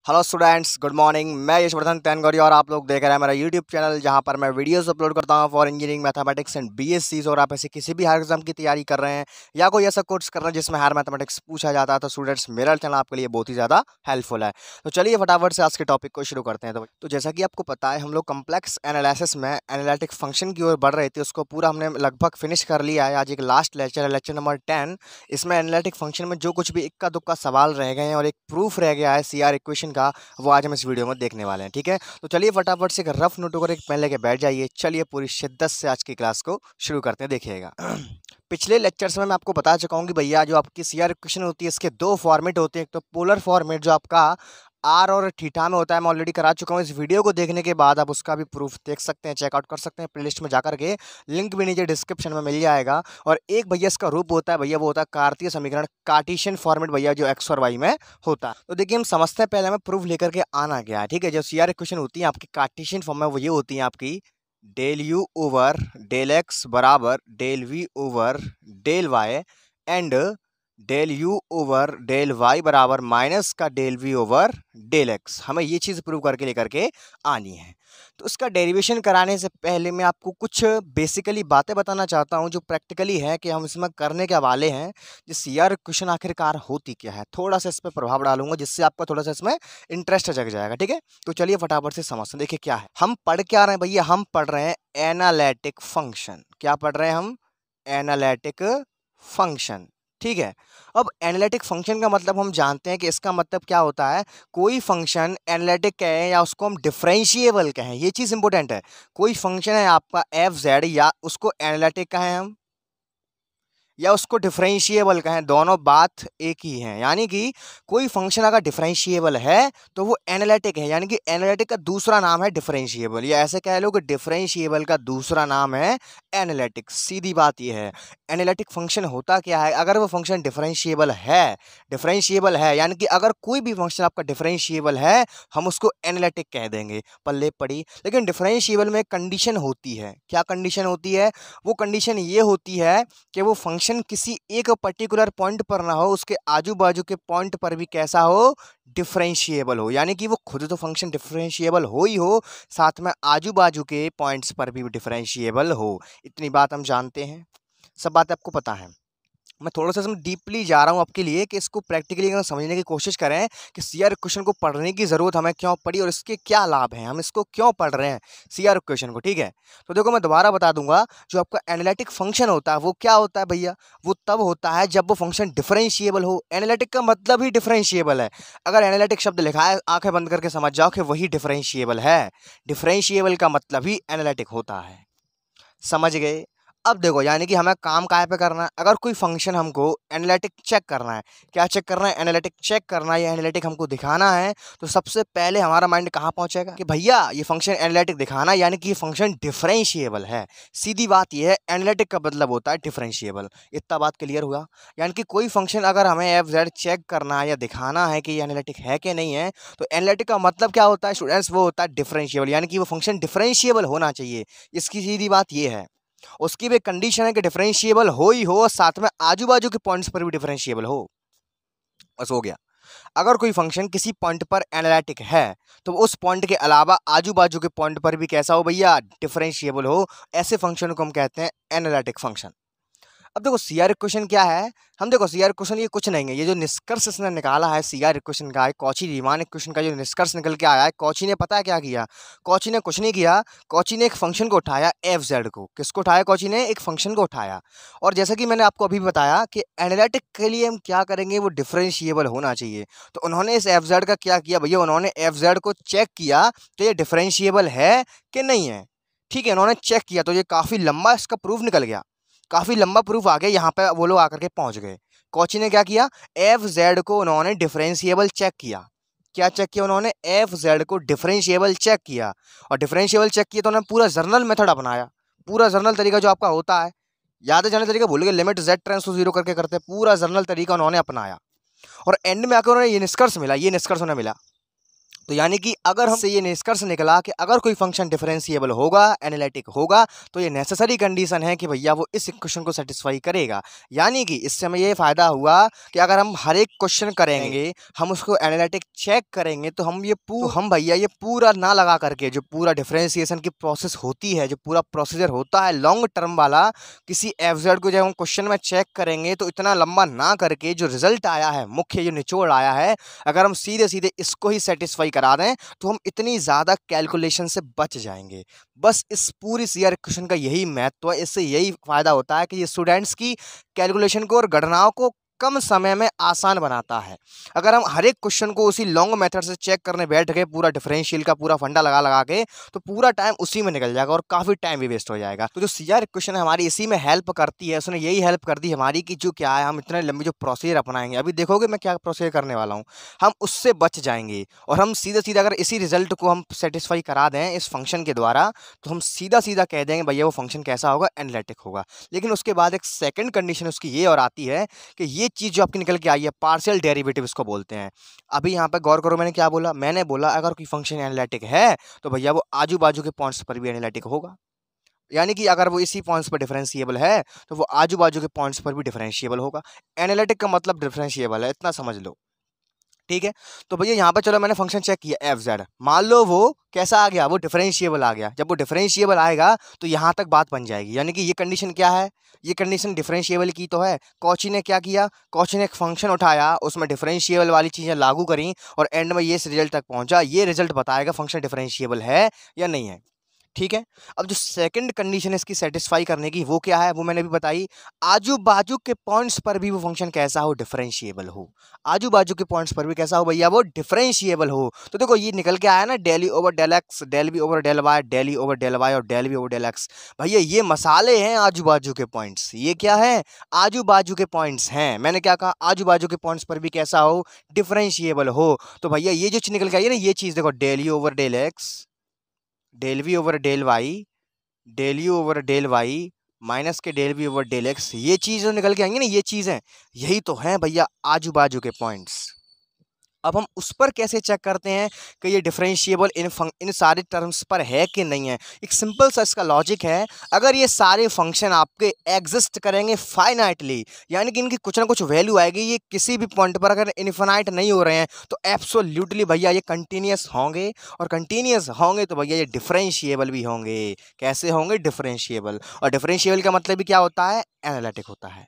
Hello students, good morning. मैं यशवर्धन तैनगौरी और आप लोग देख रहे हैं मेरा यूट्यूब चैनल जहां पर मैं वीडियोस अपलोड करता हूं for engineering mathematics and BSc. और आप ऐसे किसी भी हायर एग्जाम की तैयारी कर रहे हैं या कोई ऐसा कोर्स कर रहे हैं जिसमें हायर मैथमेटिक्स पूछा जाता है तो स्टूडेंट्स मेरा चैनल आपके लिए बहुत ही ज़्यादा हेल्पफुल है। तो चलिए फटाफट से आज के टॉपिक को शुरू करते हैं। तो जैसा कि आपको पता है हम लोग कम्प्लेक्स एनालिसिस में एनालिटिक फंक्शन की ओर बढ़ रहे थे, उसको पूरा हमने लगभग फिनिश कर लिया है। आज एक लास्ट लेक्चर है, लेक्चर नंबर 10। इसमें एनालिटिक फंक्शन में जो कुछ भी इक्का दुक्का सवाल रह गए हैं और एक प्रूफ रह गया है सीआर इक्वेशन का, वो आज हम इस वीडियो में देखने वाले हैं। ठीक है, तो चलिए फटाफट से एक रफ नोट और एक पेन लेके बैठ जाइए। चलिए पूरी शिद्दत से आज की क्लास को शुरू करते हैं, देखिएगा। पिछले लेक्चर्स में मैं आपको बता चुका हूँ कि भैया जो आपकी सीआर इक्वेशन होती है इसके दो फॉर्मेट होते हैं। एक तो पोलर फॉर्मेट जो आपका आर और थीटा में होता है, मैं ऑलरेडी करा चुका हूँ। इस वीडियो को देखने के बाद आप उसका भी प्रूफ देख सकते हैं, चेकआउट कर सकते हैं प्लेलिस्ट में जाकर के, लिंक भी नीचे डिस्क्रिप्शन में मिल जाएगा। और एक भैया इसका रूप होता है भैया, वो होता है कार्तीय समीकरण, कार्टेशियन फॉर्मेट भैया, जो एक्स और वाई में होता है। तो देखिए हम समझते हैं पहले हमें प्रूफ लेकर के आना क्या है। ठीक है, जो सीआर इक्वेशन होती है आपकी कार्टेशियन फॉर्म में, वो ये होती है आपकी del u over del x बराबर del v over del y and del u over del y बराबर माइनस का del v over del x. हमें ये चीज़ प्रूव करके लेकर के आनी है। तो उसका डेरिवेशन कराने से पहले मैं आपको कुछ बेसिकली बातें बताना चाहता हूँ जो प्रैक्टिकली है कि हम इसमें करने के वाले हैं। जो सीआर इक्वेशन आखिरकार होती क्या है, थोड़ा सा इस पर प्रभाव डालूंगा जिससे आपका थोड़ा सा इसमें इंटरेस्ट जग जाएगा। ठीक है, तो चलिए फटाफट से समझते हैं। देखिए क्या है, हम पढ़ क्या रहे हैं भैया, हम पढ़ रहे हैं एनालिटिक फंक्शन। क्या पढ़ रहे हैं हम? Analytic function. ठीक है, अब एनालिटिक फंक्शन का मतलब हम जानते हैं कि इसका मतलब क्या होता है। कोई फंक्शन एनालिटिक कहें या उसको हम डिफरेंशिएबल कहें, ये चीज़ इंपॉर्टेंट है। कोई फंक्शन है आपका एफ जेड, या उसको एनालिटिक कहें हम या उसको डिफरेंशिएबल कहें, दोनों बात एक ही है। यानी कि कोई फंक्शन अगर डिफरेंशिएबल है तो वो एनालिटिक है, यानी कि एनालिटिक का दूसरा नाम है डिफरेंशिएबल, या ऐसे कह लो कि डिफरेंशिएबल का दूसरा नाम है एनालिटिक। सीधी बात ये है। एनालिटिक फंक्शन होता क्या है, अगर वो फंक्शन डिफरेंशिएबल है यानी कि अगर कोई भी फंक्शन आपका डिफरेंशिएबल है, हम उसको एनालिटिक कह देंगे। पल्ले पड़ी। लेकिन डिफरेंशिएबल में कंडीशन होती है। क्या कंडीशन होती है? वो कंडीशन ये होती है कि वो फंक्शन किसी एक पर्टिकुलर पॉइंट पर ना हो, उसके आजू बाजू के पॉइंट पर भी कैसा हो, डिफरेंशिएबल हो। यानी कि वो खुद तो फंक्शन डिफरेंशिएबल हो ही हो, साथ में आजू बाजू के पॉइंट्स पर भी डिफरेंशिएबल हो। इतनी बात हम जानते हैं, सब बातें आपको पता है। मैं थोड़ा सा इसमें डीपली जा रहा हूँ आपके लिए कि इसको प्रैक्टिकली अगर समझने की कोशिश करें कि सीआर इक्वेशन को पढ़ने की ज़रूरत हमें क्यों पड़ी और इसके क्या लाभ हैं, हम इसको क्यों पढ़ रहे हैं सीआर इक्वेशन को। ठीक है, तो देखो मैं दोबारा बता दूंगा, जो आपका एनालिटिक फंक्शन होता है वो क्या होता है भैया, वो तब होता है जब वो फंक्शन डिफरेंशिएबल हो। एनालिटिक का मतलब ही डिफरेंशिएबल है। अगर एनालिटिक शब्द लिखा है, आंखें बंद करके समझ जाओ कि वही डिफरेंशिएबल है। डिफरेंशिएबल का मतलब ही एनालिटिक होता है, समझ गए? अब देखो, यानी कि हमें काम काहे पे करना है, अगर कोई फंक्शन हमको एनालिटिक चेक करना है, क्या चेक करना है, एनालिटिक चेक करना है या एनालिटिक हमको दिखाना है, तो सबसे पहले हमारा माइंड कहाँ पहुंचेगा कि भैया ये फंक्शन एनालिटिक दिखाना है, यानी कि ये फंक्शन डिफरेंशिएबल है। सीधी बात ये है, एनालिटिक का मतलब होता है डिफरेंशिएबल। इतना बात क्लियर हुआ? यानी कि कोई फंक्शन अगर हमें एफ जेड चेक करना है या दिखाना है कि ये एनालिटिक है कि नहीं है, तो एनालिटिक का मतलब क्या होता है स्टूडेंट्स, वो होता है डिफरेंशिएबल, यानी कि वो फंक्शन डिफरेंशिएबल होना चाहिए। इसकी सीधी बात ये है। उसकी भी कंडीशन है कि डिफरेंशिएबल हो ही हो, साथ में आजू बाजू के पॉइंट्स पर भी डिफरेंशिएबल हो। बस हो गया। अगर कोई फंक्शन किसी पॉइंट पर एनालिटिक है तो उस पॉइंट के अलावा आजू बाजू के पॉइंट पर भी कैसा हो भैया, डिफरेंशिएबल हो। ऐसे फंक्शन को हम कहते हैं एनालिटिक फंक्शन। अब देखो सीआर इक्वेशन क्या है, हम देखो सीआर इक्वेशन ये कुछ नहीं है, ये जो निष्कर्ष इसने निकाला है सीआर इक्वेशन का, कॉची रीमान इक्वेशन का जो निष्कर्ष निकल के आया है, कॉची ने पता है क्या किया? कॉची ने कुछ नहीं किया, कॉची ने एक फंक्शन को उठाया एफ जेड को। किसको उठाया? कॉची ने एक फंक्शन को उठाया। और जैसा कि मैंने आपको अभी बताया कि एनालिटिक के लिए हम क्या करेंगे, वो डिफरेंशिएबल होना चाहिए। तो उन्होंने इस एफ जेड का क्या किया भैया, उन्होंने एफ जेड को चेक किया तो ये डिफरेंशिएबल है कि नहीं है। ठीक है, उन्होंने चेक किया तो ये काफ़ी लंबा इसका प्रूफ निकल गया, काफ़ी लंबा प्रूफ आ गया। यहाँ पे वो लोग आकर के पहुँच गए। कॉची ने क्या किया, एफ जेड को उन्होंने डिफरेंशिएबल चेक किया। क्या चेक किया उन्होंने? एफ जेड को डिफरेंशिएबल चेक किया। और डिफरेंशिएबल चेक किया तो उन्होंने पूरा जर्नल मेथड अपनाया। पूरा जर्नल तरीका जो आपका होता है, याद है, जाने तरीका भूल गए, limit z tends to zero करके करते हैं, पूरा जर्नल तरीका उन्होंने अपनाया। और एंड में आकर उन्हें ये निष्कर्ष मिला, ये निष्कर्ष उन्हें मिला तो यानी कि अगर हमसे ये निष्कर्ष निकला कि अगर कोई फंक्शन डिफरेंशिएबल होगा, एनालिटिक होगा, तो ये नेसेसरी कंडीशन है कि भैया वो इस इक्वेशन को सेटिस्फाई करेगा। यानी कि इससे हमें ये फ़ायदा हुआ कि अगर हम हर एक क्वेश्चन करेंगे, हम उसको एनालिटिक चेक करेंगे, तो हम भैया ये पूरा ना लगा करके जो पूरा डिफरेंशिएशन की प्रोसेस होती है, जो पूरा प्रोसीजर होता है लॉन्ग टर्म वाला, किसी एफजेड को जब हम क्वेश्चन में चेक करेंगे तो इतना लंबा ना करके जो रिजल्ट आया है, मुख्य जो निचोड़ आया है, अगर हम सीधे सीधे इसको ही सेटिस्फाई करा दें तो हम इतनी ज़्यादा कैलकुलेशन से बच जाएंगे। बस इस पूरी सीआर इक्वेशन का यही महत्व है, इससे यही फ़ायदा होता है कि ये स्टूडेंट्स की कैलकुलेशन को और गणनाओं को कम समय में आसान बनाता है। अगर हम हर एक क्वेश्चन को उसी लॉन्ग मेथड से चेक करने बैठ गए, पूरा डिफरेंशियल का पूरा फंडा लगा लगा के, तो पूरा टाइम उसी में निकल जाएगा और काफ़ी टाइम भी वेस्ट हो जाएगा। तो जो सीआर इक्वेशन है हमारी इसी में हेल्प करती है, उसने यही हेल्प कर दी हमारी कि जो क्या है, हम इतने लंबी जो प्रोसीजर अपनाएंगे, अभी देखोगे मैं क्या प्रोसीजर करने वाला हूँ, हम उससे बच जाएंगे और हम सीधा सीधा अगर इसी रिजल्ट को हम सेटिस्फाई करा दें इस फंक्शन के द्वारा, तो हम सीधा सीधा कह देंगे भैया वो फंक्शन कैसा होगा, एनालिटिक होगा। लेकिन उसके बाद एक सेकंड कंडीशन उसकी ये और आती है कि ये चीज़ जो आपकी निकल के आई है, पार्शियल डेरिवेटिव इसको बोलते हैं। अभी यहाँ पे गौर करो, मैंने क्या बोला, मैंने बोला अगर कोई फंक्शन एनालिटिक है तो भैया वो आजू बाजू के पॉइंट्स पर भी एनालिटिक होगा। यानी कि अगर वो इसी पॉइंट्स पर डिफरेंशिएबल है तो वो आजू बाजू के पॉइंट्स पर भी डिफरेंशिएबल होगा। एनालिटिक का मतलब डिफरेंशिएबल है, इतना समझ लो। ठीक है, तो भैया यहाँ पे चलो मैंने फंक्शन चेक किया एफ जेड, मान लो वो कैसा आ गया, वो डिफरेंशिएबल आ गया। जब वो डिफरेंशिएबल आएगा तो यहाँ तक बात बन जाएगी। यानी कि ये कंडीशन क्या है, ये कंडीशन डिफरेंशिएबल की तो है। कॉची ने क्या किया, कॉची ने एक फंक्शन उठाया, उसमें डिफरेंशिएबल वाली चीज़ें लागू करी और एंड में ये इस रिजल्ट तक पहुंचा। ये रिजल्ट बताएगा फंक्शन डिफरेंशिएबल है या नहीं है। ठीक है, अब जो सेकंड कंडीशन है इसकी सेटिस्फाई करने की, वो क्या है, वो मैंने भी बताई। आजू बाजू के पॉइंट्स पर भी वो फंक्शन कैसा हो, डिफरेंशिएबल हो। आजू बाजू के पॉइंट्स पर भी कैसा हो भैया, वो डिफरेंशिएबल हो। तो देखो ये निकल के आया ना, del e over del x, del b over del y, del e over del y और del b over del x. भैया ये मसाले हैं आजू बाजू के पॉइंट्स। ये क्या है, आजू बाजू के पॉइंट्स हैं। मैंने क्या कहा, आजू बाजू के पॉइंट्स पर भी कैसा हो, डिफरेंशिएबल हो। तो भैया ये जो चीज निकल के आई है ना, ये चीज देखो, del e over del x, del v over del y, del u over del y minus के del v over del x, ये चीज़ जो निकल के आएंगी ना, ये चीज़ें यही तो हैं भैया आजू बाजू के पॉइंट्स। अब हम उस पर कैसे चेक करते हैं कि ये डिफरेंशिएबल इन सारे टर्म्स पर है कि नहीं है। एक सिंपल सा इसका लॉजिक है, अगर ये सारे फंक्शन आपके एग्जिस्ट करेंगे फाइनाइटली, यानी कि इनकी कुछ ना कुछ वैल्यू आएगी, ये किसी भी पॉइंट पर अगर इनफिनाइट नहीं हो रहे हैं तो एब्सोल्युटली भैया ये कंटिन्यूस होंगे, और कंटिन्यूस होंगे तो भैया ये डिफरेंशिएबल भी होंगे। कैसे होंगे, डिफरेंशिएबल। और डिफरेंशिएबल का मतलब भी क्या होता है, एनालिटिक होता है।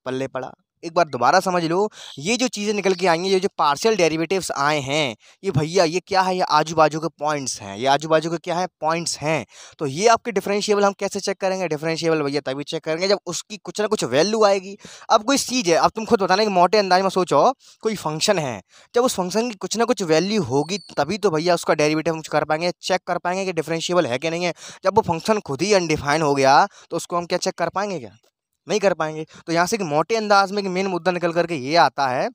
पल्ले पड़ा, एक बार दोबारा समझ लो। ये जो चीज़ें निकल के आई हैं, ये जो पार्शियल डेरिवेटिव्स आए हैं, ये भैया ये क्या है, ये आजू बाजू के पॉइंट्स हैं। ये आजू बाजू के क्या है, पॉइंट्स हैं। तो ये आपके डिफरेंशिएबल हम कैसे चेक करेंगे, डिफरेंशिएबल भैया तभी चेक करेंगे जब उसकी कुछ ना कुछ वैल्यू आएगी। अब कोई चीज़ है, अब तुम खुद बताना कि मोटे अंदाज में सोचो, कोई फंक्शन है, जब उस फंक्शन की कुछ ना कुछ वैल्यू होगी तभी तो भैया उसका डेरिवेटिव हम कर पाएंगे, चेक कर पाएंगे कि डिफरेंशिएबल है कि नहीं है। जब वो फंक्शन खुद ही अनडिफाइन हो गया तो उसको हम क्या चेक कर पाएंगे, क्या नहीं कर पाएंगे। तो यहाँ से एक मोटे अंदाज में मेन मुद्दा निकल करके ये आता है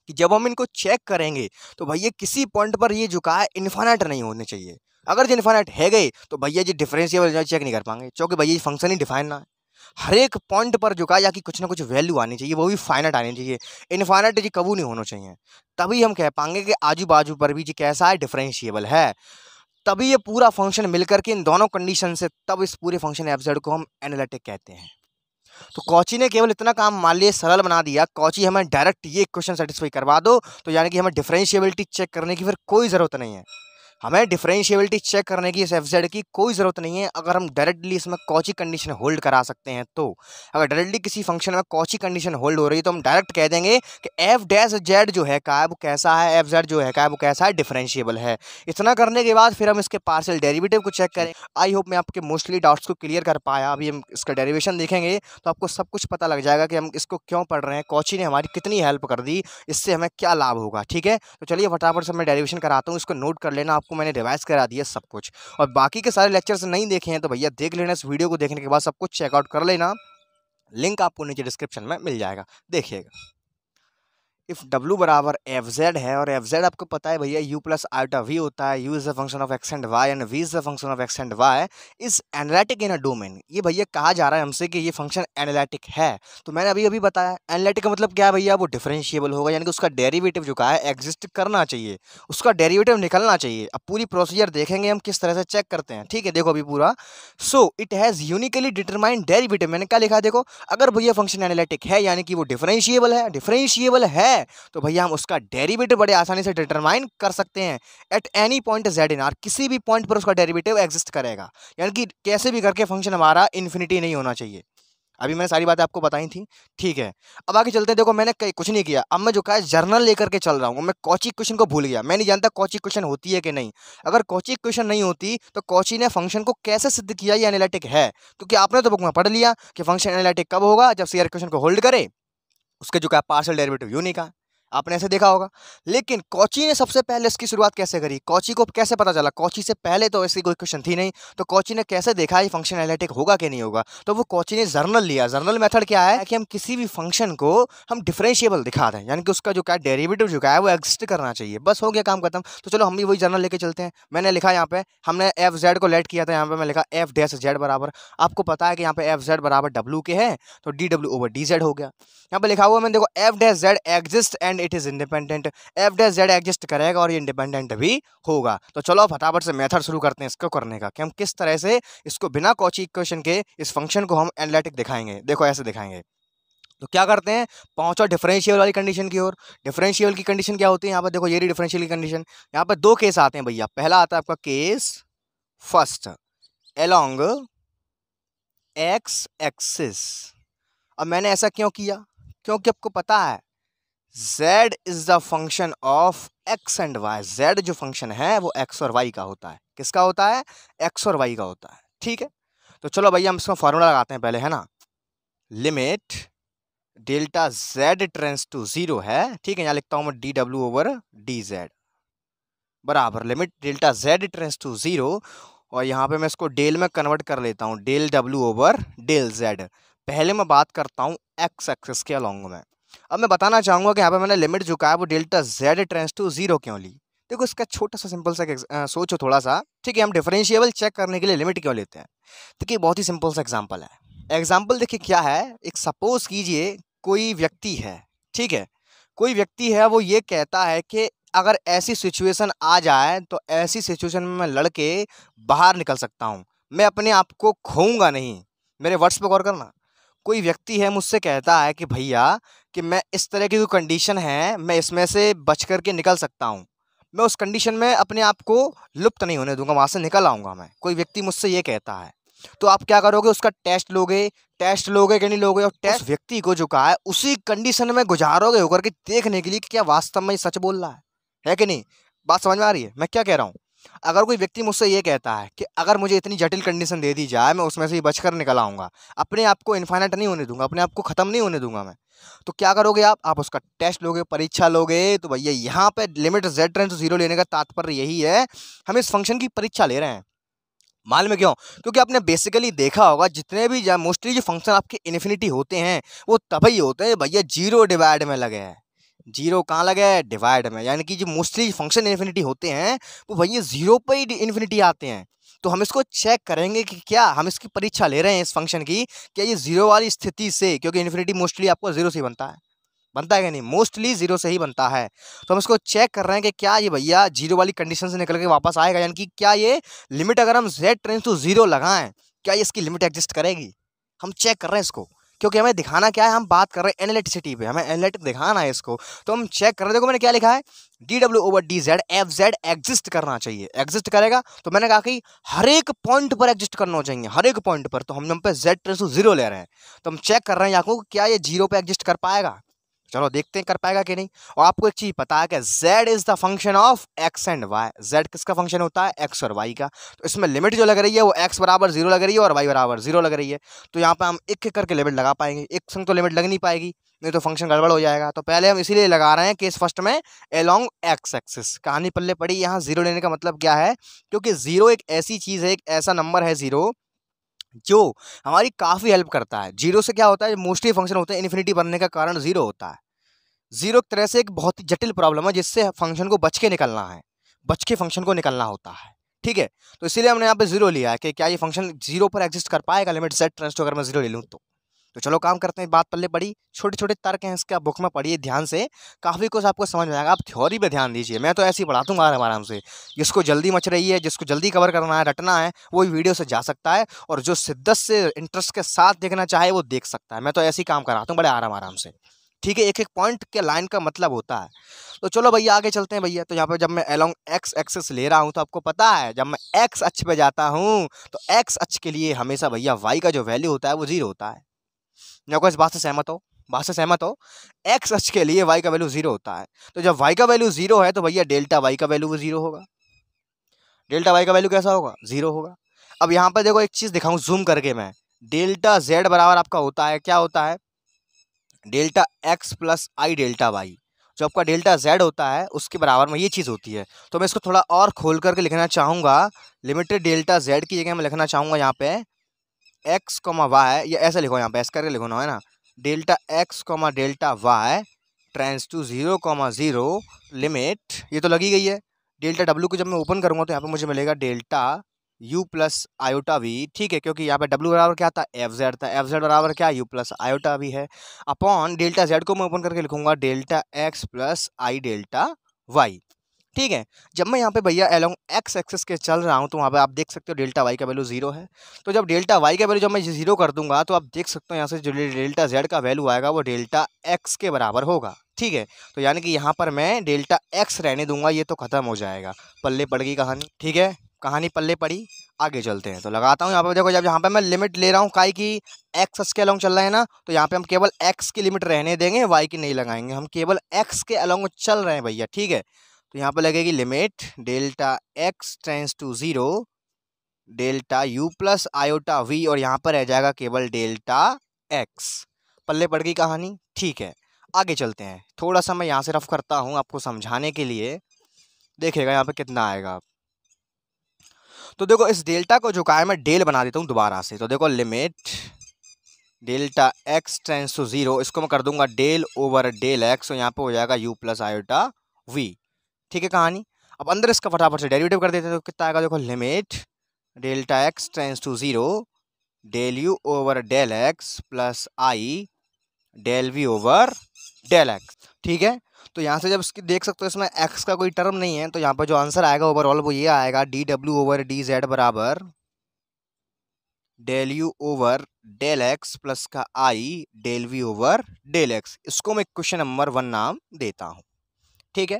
कि जब हम इनको चेक करेंगे तो भैया किसी पॉइंट पर ये झुका है इन्फिनाइट नहीं होने चाहिए। अगर जो इन्फिनाइट है गए तो भैया जी डिफरेंशिएबल चेक नहीं कर पाएंगे, क्योंकि भैया ये फंक्शन ही डिफाइन ना है। हर एक पॉइंट पर झुका या कि कुछ ना कुछ वैल्यू आनी चाहिए, वो भी फाइनाइट आनी चाहिए। इन्फिनाइट जी कबू नहीं होना चाहिए, तभी हम कह पाएंगे कि आजू बाजू पर भी जी कैसा है, डिफरेंशिएबल है। तभी ये पूरा फंक्शन मिलकर के इन दोनों कंडीशन से तब इस पूरे फंक्शन एफजेड को हम एनालिटिक कहते हैं। तो कॉची ने केवल इतना काम मान लिए सरल बना दिया, कॉची हमें डायरेक्ट ये क्वेश्चन सेटिस्फाई करवा दो, तो यानी कि हमें डिफरेंशिएबिलिटी चेक करने की फिर कोई ज़रूरत नहीं है। हमें डिफरेंशिएबिलिटी चेक करने की इस एफजेड की कोई ज़रूरत नहीं है, अगर हम डायरेक्टली इसमें कॉची कंडीशन होल्ड करा सकते हैं तो। अगर डायरेक्टली किसी फंक्शन में कॉची कंडीशन होल्ड हो रही है तो हम डायरेक्ट कह देंगे कि एफ डैश जेड जो है का वो कैसा है, एफ जेड जो है का वो कैसा है, डिफरेंशिएबल है। इतना करने के बाद फिर हम इसके पार्शियल डेरिवेटिव को चेक करें। आई होप मैं आपके मोस्टली डाउट्स को क्लियर कर पाया। अभी हम इसका डेरिवेशन देखेंगे तो आपको सब कुछ पता लग जाएगा कि हम इसको क्यों पढ़ रहे हैं, कॉची ने हमारी कितनी हेल्प कर दी, इससे हमें क्या लाभ होगा। ठीक है, तो चलिए फटाफट से मैं डेरिवेशन कराता हूँ, इसको नोट कर लेना, आपको मैंने रिवाइज करा दिया सब कुछ। और बाकी के सारे लेक्चर्स नहीं देखे हैं तो भैया देख लेना, इस वीडियो को देखने के बाद सब कुछ चेकआउट कर लेना, लिंक आपको नीचे डिस्क्रिप्शन में मिल जाएगा, देखिएगा। इफ W बराबर एफ जेड है और एफ जेड आपको पता है भैया U प्लस आयोटा V होता है, U is the function of x and y and V is the function of x and y, is analytic in a domain. ये भैया कहा जा रहा है हमसे कि ये फंक्शन एनालिटिक है। तो मैंने अभी अभी बताया एनालिटिक का मतलब क्या है भैया, वो डिफरेंशिएबल होगा, यानी कि उसका डेरिवेटिव जो का है एग्जिस्ट करना चाहिए, उसका डेरिवेटिव निकलना चाहिए। अब पूरी प्रोसीजर देखेंगे हम किस तरह से चेक करते हैं, ठीक है। देखो अभी पूरा, so it has uniquely determined derivative, मैंने क्या लिखा है देखो, अगर भैया फंक्शन एनालिटिक है यानी कि वो डिफरेंशिएबल है, डिफरेंशिएबल है तो भैया हम उसका डेरिवेटिव बड़े आसानी से डिटरमाइन कर सकते हैं। At any point Z in are, किसी भी पॉइंट पर उसका डेरिवेटिव एग्जिस्ट करेगा, यानी कि कैसे भी करके फंक्शन हमारा इन्फिनिटी नहीं होना चाहिए। अभी मैंने सारी बातें आपको बताई थी, ठीक है। अब आगे चलते हैं, देखो मैंने कुछ नहीं किया, अब मैं जो है जर्नल लेकर के चल रहा हूँ। मैं कॉची क्वेश्चन को भूल गया, मैं नहीं जानता कॉची क्वेश्चन होती है कि नहीं। अगर कॉची क्वेश्चन नहीं होती तो कॉची ने फंक्शन को कैसे सिद्ध किया ये एनालिटिक है, क्योंकि आपने तो बुक में पढ़ लिया कि फंक्शन एनालिटिक कब होगा, जब सीआर क्वेश्चन को होल्ड करे, उसके जो क्या पार्शियल डेरिवेटिव यूनिक है, आपने ऐसे देखा होगा। लेकिन कॉची ने सबसे पहले इसकी शुरुआत कैसे करी, कॉची को कैसे पता चला, कॉची से पहले तो ऐसी कोई क्वेश्चन थी नहीं, तो कॉची ने कैसे देखा ये फंक्शन एनालिटिक होगा कि नहीं होगा, तो वो कॉची ने जर्नल लिया। जर्नल मेथड क्या है कि हम किसी भी फंक्शन को हम डिफरेंशिएबल दिखा दें, यानी कि उसका जो क्या डेरिवेटिव जो क्या है वो एग्जिस्ट करना चाहिए, बस हो गया काम खत्म। तो चलो हम भी वही जर्नल लेके चलते हैं। मैंने लिखा यहाँ पे, हमने एफ जेड को लेट किया था, यहाँ पे मैं लिखा एफ डैश जेड बराबर, आपको पता है कि यहाँ पे एफ जेड बराबर डब्ल्यू के है, तो डी डब्ल्यू ओवर डी जेड हो गया। यहाँ पे लिखा हुआ मैंने देखो F dash Z exist and it is independent, F dash Z exist करेगा और ये इंडिपेंडेंट भी होगा। तो चलो फटाफट से मेथड शुरू करते हैं इसको करने का, कि हम किस तरह से इसको बिना कॉची इक्वेशन के इस फंक्शन को हम एनालिटिक दिखाएंगे। देखो ऐसे दिखाएंगे। तो क्या करते हैं, पहुंचो डिफरेंशियल वाली कंडीशन की ओर। डिफरेंशियल की कंडीशन क्या होती है, यहाँ पर देखो ये डिफरेंशियल की कंडीशन, यहाँ पर दो केस आते हैं भैया। पहला आता है आपका case first along x axis. अब मैंने ऐसा क्यों किया, क्योंकि आपको पता है z is the function of x and y, z जो फंक्शन है वो x और y का होता है। किसका होता है, x और y का होता है, ठीक है। तो चलो भैया हम इसमें फॉर्मूला लगाते हैं पहले, है ना। Limit delta z tends to 0 है, ठीक है। यहाँ लिखता हूं मैं डी डब्ल्यू ओवर डी जेड बराबर limit delta z tends to 0, और यहाँ पे मैं इसको डेल में कन्वर्ट कर लेता हूँ, del w over del z। पहले मैं बात करता हूँ x एक्सिस के अलोंग में। अब मैं बताना चाहूंगा कि यहाँ पे मैंने लिमिट जो का है वो डेल्टा z टेंड्स टू 0 क्यों ली। देखो इसका छोटा सा सिंपल सा सोचो थोड़ा सा, ठीक है। हम डिफरेंशिएबल चेक करने के लिए लिमिट क्यों लेते हैं, देखिए बहुत ही सिंपल सा एग्जांपल है। एग्जांपल देखिए क्या है, एक सपोज कीजिए कोई व्यक्ति है, ठीक है। कोई व्यक्ति है, वो ये कहता है कि अगर ऐसी सिचुएशन आ जाए तो ऐसी सिचुएशन में मैं लड़के बाहर निकल सकता हूँ, मैं अपने आप को खोऊंगा नहीं। मेरे वर्ड्स पे गौर करना। कोई व्यक्ति है मुझसे कहता है कि भैया कि मैं इस तरह की जो कंडीशन है मैं इसमें से बच करके निकल सकता हूँ, मैं उस कंडीशन में अपने आप को लुप्त नहीं होने दूंगा, वहां से निकल आऊंगा मैं। कोई व्यक्ति मुझसे ये कहता है, तो आप क्या करोगे, उसका टेस्ट लोगे कि नहीं लोगे, और टेस्ट व्यक्ति को जो कहा है उसी कंडीशन में गुजारोगे होकर के देखने के लिए कि क्या वास्तव में ये सच बोल रहा है कि नहीं। बात समझ में आ रही है मैं क्या कह रहा हूँ। अगर कोई व्यक्ति मुझसे ये कहता है कि अगर मुझे इतनी जटिल कंडीशन दे दी जाए मैं उसमें से ही बचकर निकल आऊंगा, अपने आप को इन्फाइनाइट नहीं होने दूंगा, अपने आप को खत्म नहीं होने दूंगा मैं, तो क्या करोगे आप उसका टेस्ट लोगे, परीक्षा लोगे। तो भैया यहाँ पे लिमिट z टेंड्स टू 0 लेने का तात्पर्य यही है, हम इस फंक्शन की परीक्षा ले रहे हैं। मालूम है क्यों, क्योंकि आपने बेसिकली देखा होगा जितने भी मोस्टली जो फंक्शन आपके इन्फिनिटी होते हैं वो तभी होते हैं भैया जीरो डिवाइड में लगे हैं। जीरो कहाँ लगे है, डिवाइड में, यानी कि जो मोस्टली फंक्शन इन्फिनिटी होते हैं वो भैया जीरो पे ही इन्फिनिटी आते हैं। तो हम इसको चेक करेंगे कि क्या हम इसकी परीक्षा ले रहे हैं इस फंक्शन की, क्या ये जीरो वाली स्थिति से, क्योंकि इन्फिनिटी मोस्टली आपको जीरो से बनता है कि नहीं, मोस्टली जीरो से ही बनता है। तो हम इसको चेक कर रहे हैं कि क्या ये भैया जीरो वाली कंडीशन से निकल के वापस आएगा, यानी कि क्या ये लिमिट अगर हम z टेंड्स टू 0 लगाएं क्या ये इसकी लिमिट एग्जिस्ट करेगी। हम चेक कर रहे हैं इसको, क्योंकि हमें दिखाना क्या है, हम बात कर रहे हैं एनालिटिसिटी पे, हमें एनालिटिक दिखाना है इसको। तो हम चेक कर रहे हैं, देखो मैंने क्या लिखा है, डी डब्ल्यू over d Z F z exist करना चाहिए। एग्जिस्ट करेगा तो मैंने कहा कि हर एक पॉइंट पर एग्जिस्ट करना चाहिए, हर एक पॉइंट पर। तो हम यहाँ पे z टेंड्स टू 0 ले रहे हैं, तो हम चेक कर रहे हैं आपको क्या ये 0 पे एग्जिस्ट कर पाएगा। चलो देखते हैं कर पाएगा कि नहीं। और आपको एक चीज पता है कि z is the function of x and y, z किसका फंक्शन होता है, x और y का। तो इसमें लिमिट जो लग रही है वो x बराबर 0 लग रही है और y बराबर 0 लग रही है। तो यहाँ पे हम एक एक करके लिमिट लगा पाएंगे, एक संग तो लिमिट लग नहीं पाएगी, नहीं तो फंक्शन गड़बड़ हो जाएगा। तो पहले हम इसीलिए लगा रहे हैं केस फर्स्ट में अलोंग x एक्सिस। कहानी पल्ले पड़ी, यहाँ 0 लेने का मतलब क्या है, क्योंकि 0 एक ऐसी चीज है, एक ऐसा नंबर है 0 जो हमारी काफी हेल्प करता है। 0 से क्या होता है, मोस्टली फंक्शन होते हैं इन्फिनिटी बनने का कारण 0 होता है। जीरो एक तरह से एक बहुत ही जटिल प्रॉब्लम है जिससे फंक्शन को बच के निकलना है, बच के फंक्शन को निकलना होता है। ठीक है, तो इसीलिए हमने यहाँ पे जीरो लिया है कि क्या ये फंक्शन जीरो पर एग्जिस्ट कर पाएगा लिमिट z टेंड्स टू, अगर मैं जीरो ले लूँ तो चलो काम करते हैं। बात पल्ले पड़ी, छोटे छोटे तर्क हैं इसके, आप बुक में पढ़िए ध्यान से, काफ़ी कुछ आपको समझ में आएगा। आप थ्योरी पे ध्यान दीजिए, मैं तो ऐसे ही पढ़ाता हूँ आराम से। जिसको जल्दी मच रही है, जिसको जल्दी कवर करना है, रटना है, वो वीडियो से जा सकता है, और जो शिद्दत से इंटरेस्ट के साथ देखना चाहे वो देख सकता है। मैं तो ऐसे ही काम कराता हूँ बड़े आराम से। ठीक है, एक एक पॉइंट के लाइन का मतलब होता है। तो चलो भैया आगे चलते हैं भैया। तो यहाँ पे जब मैं अलोंग एक्स एक्सिस ले रहा हूँ तो आपको पता है जब मैं एक्स अक्ष पे जाता हूँ तो एक्स अक्ष के लिए हमेशा भैया वाई का जो वैल्यू होता है वो जीरो होता है। मेरे को इस बात से सहमत हो, बात से सहमत हो? एक्स अक्ष के लिए वाई का वैल्यू जीरो होता है, तो जब वाई का वैल्यू जीरो है तो भैया डेल्टा वाई का वैल्यू भी जीरो होगा। डेल्टा वाई का वैल्यू कैसा होगा? जीरो होगा। अब यहाँ पर देखो एक चीज दिखाऊं जूम करके मैं, डेल्टा जेड बराबर आपका होता है, क्या होता है? Delta x plus i delta Y. जो आपका डेल्टा जेड होता है उसके बराबर में ये चीज़ होती है। तो मैं इसको थोड़ा और खोल करके लिखना चाहूँगा, लिमिटेड डेल्टा जेड की जगह मैं लिखना चाहूँगा यहाँ पे एक्स कॉमा वाई, या ऐसे लिखो यहाँ पे ऐसे करके लिखो ना, है ना, delta x comma delta y tends to zero comma zero limit, ये तो लगी गई है। डेल्टा डब्ल्यू को जब मैं ओपन करूँगा तो यहाँ पे मुझे मिलेगा delta u plus iota v. ठीक है, क्योंकि यहाँ पे डब्ल्यू बराबर क्या था? एफ जेड था, एफ जेड बराबर क्या? यू प्लस आयोटा वी है। अपॉन डेल्टा जेड को मैं ओपन करके लिखूंगा delta x plus i delta y. ठीक है, जब मैं यहाँ पे भैया अलोंग एक्स एक्सिस के चल रहा हूँ तो वहाँ पे आप देख सकते हो डेल्टा वाई का वैल्यू जीरो है। तो जब डेल्टा वाई का वैल्यू जब मैं जीरो कर दूंगा तो आप देख सकते हो यहाँ से जो डेल्टा जेड का वैल्यू आएगा वो डेल्टा एक्स के बराबर होगा। ठीक है, तो यानी कि यहाँ पर मैं डेल्टा एक्स रहने दूंगा, ये तो खत्म हो जाएगा। पल्ले पड़ गई कहानी। ठीक है, कहानी पल्ले पड़ी, आगे चलते हैं। तो लगाता हूँ यहाँ पे, देखो जब यहाँ पे मैं लिमिट ले रहा हूँ काई की, एक्स के अलोंग चल रहे हैं ना, तो यहाँ पे हम केवल एक्स की लिमिट रहने देंगे, वाई की नहीं लगाएंगे, हम केवल एक्स के अलोंग चल रहे हैं भैया। ठीक है, तो यहाँ पे लगेगी limit delta x tends to zero delta u plus iota v, और यहाँ पर रह जाएगा केवल डेल्टा एक्स। पल्ले पड़ गई कहानी। ठीक है, आगे चलते हैं। थोड़ा सा मैं यहाँ से रफ करता हूँ आपको समझाने के लिए, देखिएगा यहाँ पे कितना आएगा। तो देखो इस डेल्टा को जो है मैं डेल बना देता हूँ दोबारा से। तो देखो limit delta x tends to zero, इसको मैं कर दूंगा डेल ओवर डेल एक्स, और यहाँ पे हो जाएगा यू प्लस आयोटा वी। ठीक है कहानी, अब अंदर इसका फटाफट से डेरिवेटिव कर देते हैं। तो कितना आएगा? देखो limit delta x tends to zero del u over del x plus i del v over del x. ठीक है, तो यहाँ से जब इसकी देख सकते हो इसमें एक्स का कोई टर्म नहीं है, तो यहाँ पर जो आंसर आएगा ओवरऑल वो ये आएगा डी डब्ल्यू ओवर डी जेड बराबर del u over del x plus का i del v over del x. इसको मैं क्वेश्चन नंबर 1 नाम देता हूँ। ठीक है,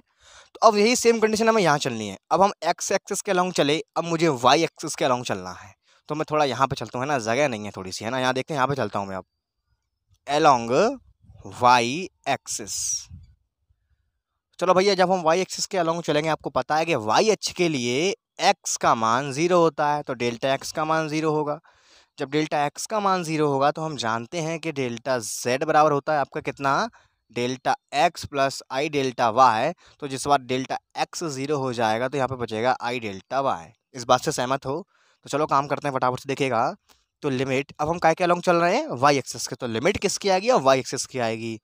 तो अब यही सेम कंडीशन हमें यहाँ चलनी है। अब हम एक्स एक्सिस के अलोंग चले, अब मुझे वाई एक्सिस के अलोंग चलना है। तो मैं थोड़ा यहाँ पे चलता हूँ, है ना, जगह नहीं है थोड़ी सी, है ना, यहाँ देखते हैं, यहाँ पे चलता हूँ मैं अब अलोंग वाई एक्सिस। चलो भैया, जब हम वाई एक्सिस के अलोंग चलेंगे, आपको पता है कि वाई अक्ष के लिए एक्स का मान जीरो होता है, तो डेल्टा एक्स का मान जीरो होगा। जब डेल्टा एक्स का मान जीरो होगा तो हम जानते हैं कि डेल्टा जेड बराबर होता है आपका कितना? Delta x plus i delta Y. तो जिस बार डेल्टा एक्स जीरो हो जाएगा तो यहाँ पे बचेगा आई डेल्टा वाई। इस बात से सहमत हो? तो चलो काम करते हैं फटाफट से, देखिएगा। तो लिमिट, अब हम काय के अलोंग चल रहे हैं? वाई एक्सिस के, तो लिमिट किसकी आएगी? और वाई एक्सिस की आएगी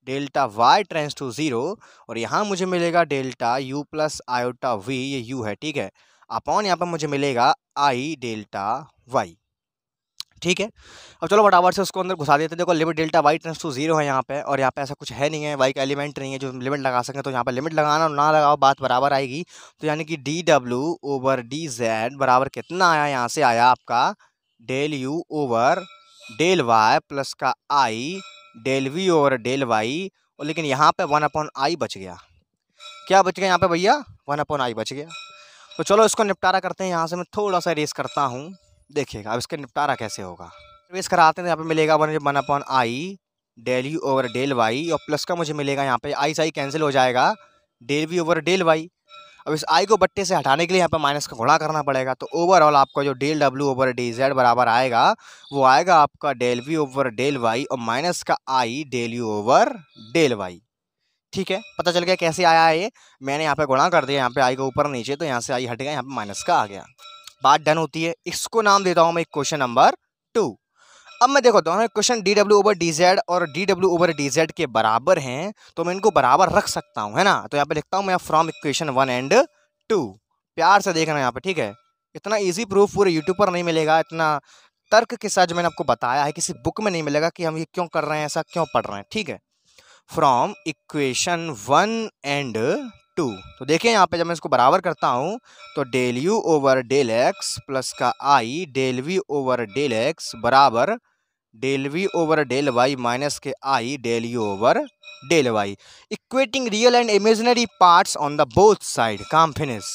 delta y tends to zero, और यहाँ मुझे मिलेगा delta u plus iota v, ये यू है, ठीक है, अपॉन यहाँ पर मुझे मिलेगा आई डेल्टा वाई। ठीक है, अब चलो फटाफट से उसको अंदर घुसा देते हैं। देखो limit delta y tends to zero है यहाँ पे, और यहाँ पे ऐसा कुछ है नहीं है, वाई का एलिमेंट नहीं है जो लिमिट लगा सकें, तो यहाँ पे लिमिट लगाना और ना लगाओ बात बराबर आएगी। तो यानी कि डी डब्ल्यू ओवर डी जेड बराबर कितना आया? यहाँ से आया आपका del u over del y plus का i del v over del y, और लेकिन यहाँ पे 1/i बच गया। क्या बच गया यहाँ पे भैया? 1/i बच गया। तो चलो इसको निपटारा करते हैं। यहाँ से मैं थोड़ा सा रेस करता हूँ, देखिएगा अब इसका निपटारा कैसे होगा। रेस कराते हैं, यहाँ पे मिलेगा 1/i del u over del y, और प्लस का मुझे मिलेगा यहाँ पे आई से आई कैंसिल हो जाएगा del v over del y. अब इस आई को बट्टे से हटाने के लिए यहाँ पे माइनस का गुणा करना पड़ेगा। तो ओवरऑल आपका जो डेल डब्ल्यू ओवर डी जेड बराबर आएगा वो आएगा आपका del v over del y और माइनस का i del u over del y. ठीक है, पता चल गया कैसे आया है ये? मैंने यहाँ पे गुणा कर दिया, यहाँ पे आई को ऊपर नीचे, तो यहाँ से आई हट गया, यहाँ पे माइनस का आ गया, बात डन होती है। इसको नाम देता हूँ मैं क्वेश्चन नंबर 2। अब मैं देखो दोनों क्वेश्चन डी डब्ल्यू ओवर डी जेड और डी डब्ल्यू ओवर डी जेड के बराबर हैं, तो मैं इनको बराबर रख सकता हूँ, है ना। तो यहाँ पे लिखता हूँ मैं फ्रॉम इक्वेशन 1 एंड 2। प्यार से देखना यहाँ पे, ठीक है। इतना इजी प्रूफ पूरे यूट्यूब पर नहीं मिलेगा, इतना तर्क के साथ जो मैंने आपको बताया है किसी बुक में नहीं मिलेगा कि हम ये क्यों कर रहे हैं, ऐसा क्यों पढ़ रहे हैं, ठीक है। फ्रॉम इक्वेशन 1 एंड 2, तो देखिए यहाँ पे जब मैं इसको बराबर करता हूँ तो del u over del x plus का i del v over del x बराबर del v over del y minus के i del u over del y. Equating real and imaginary parts on the both side, काम finish.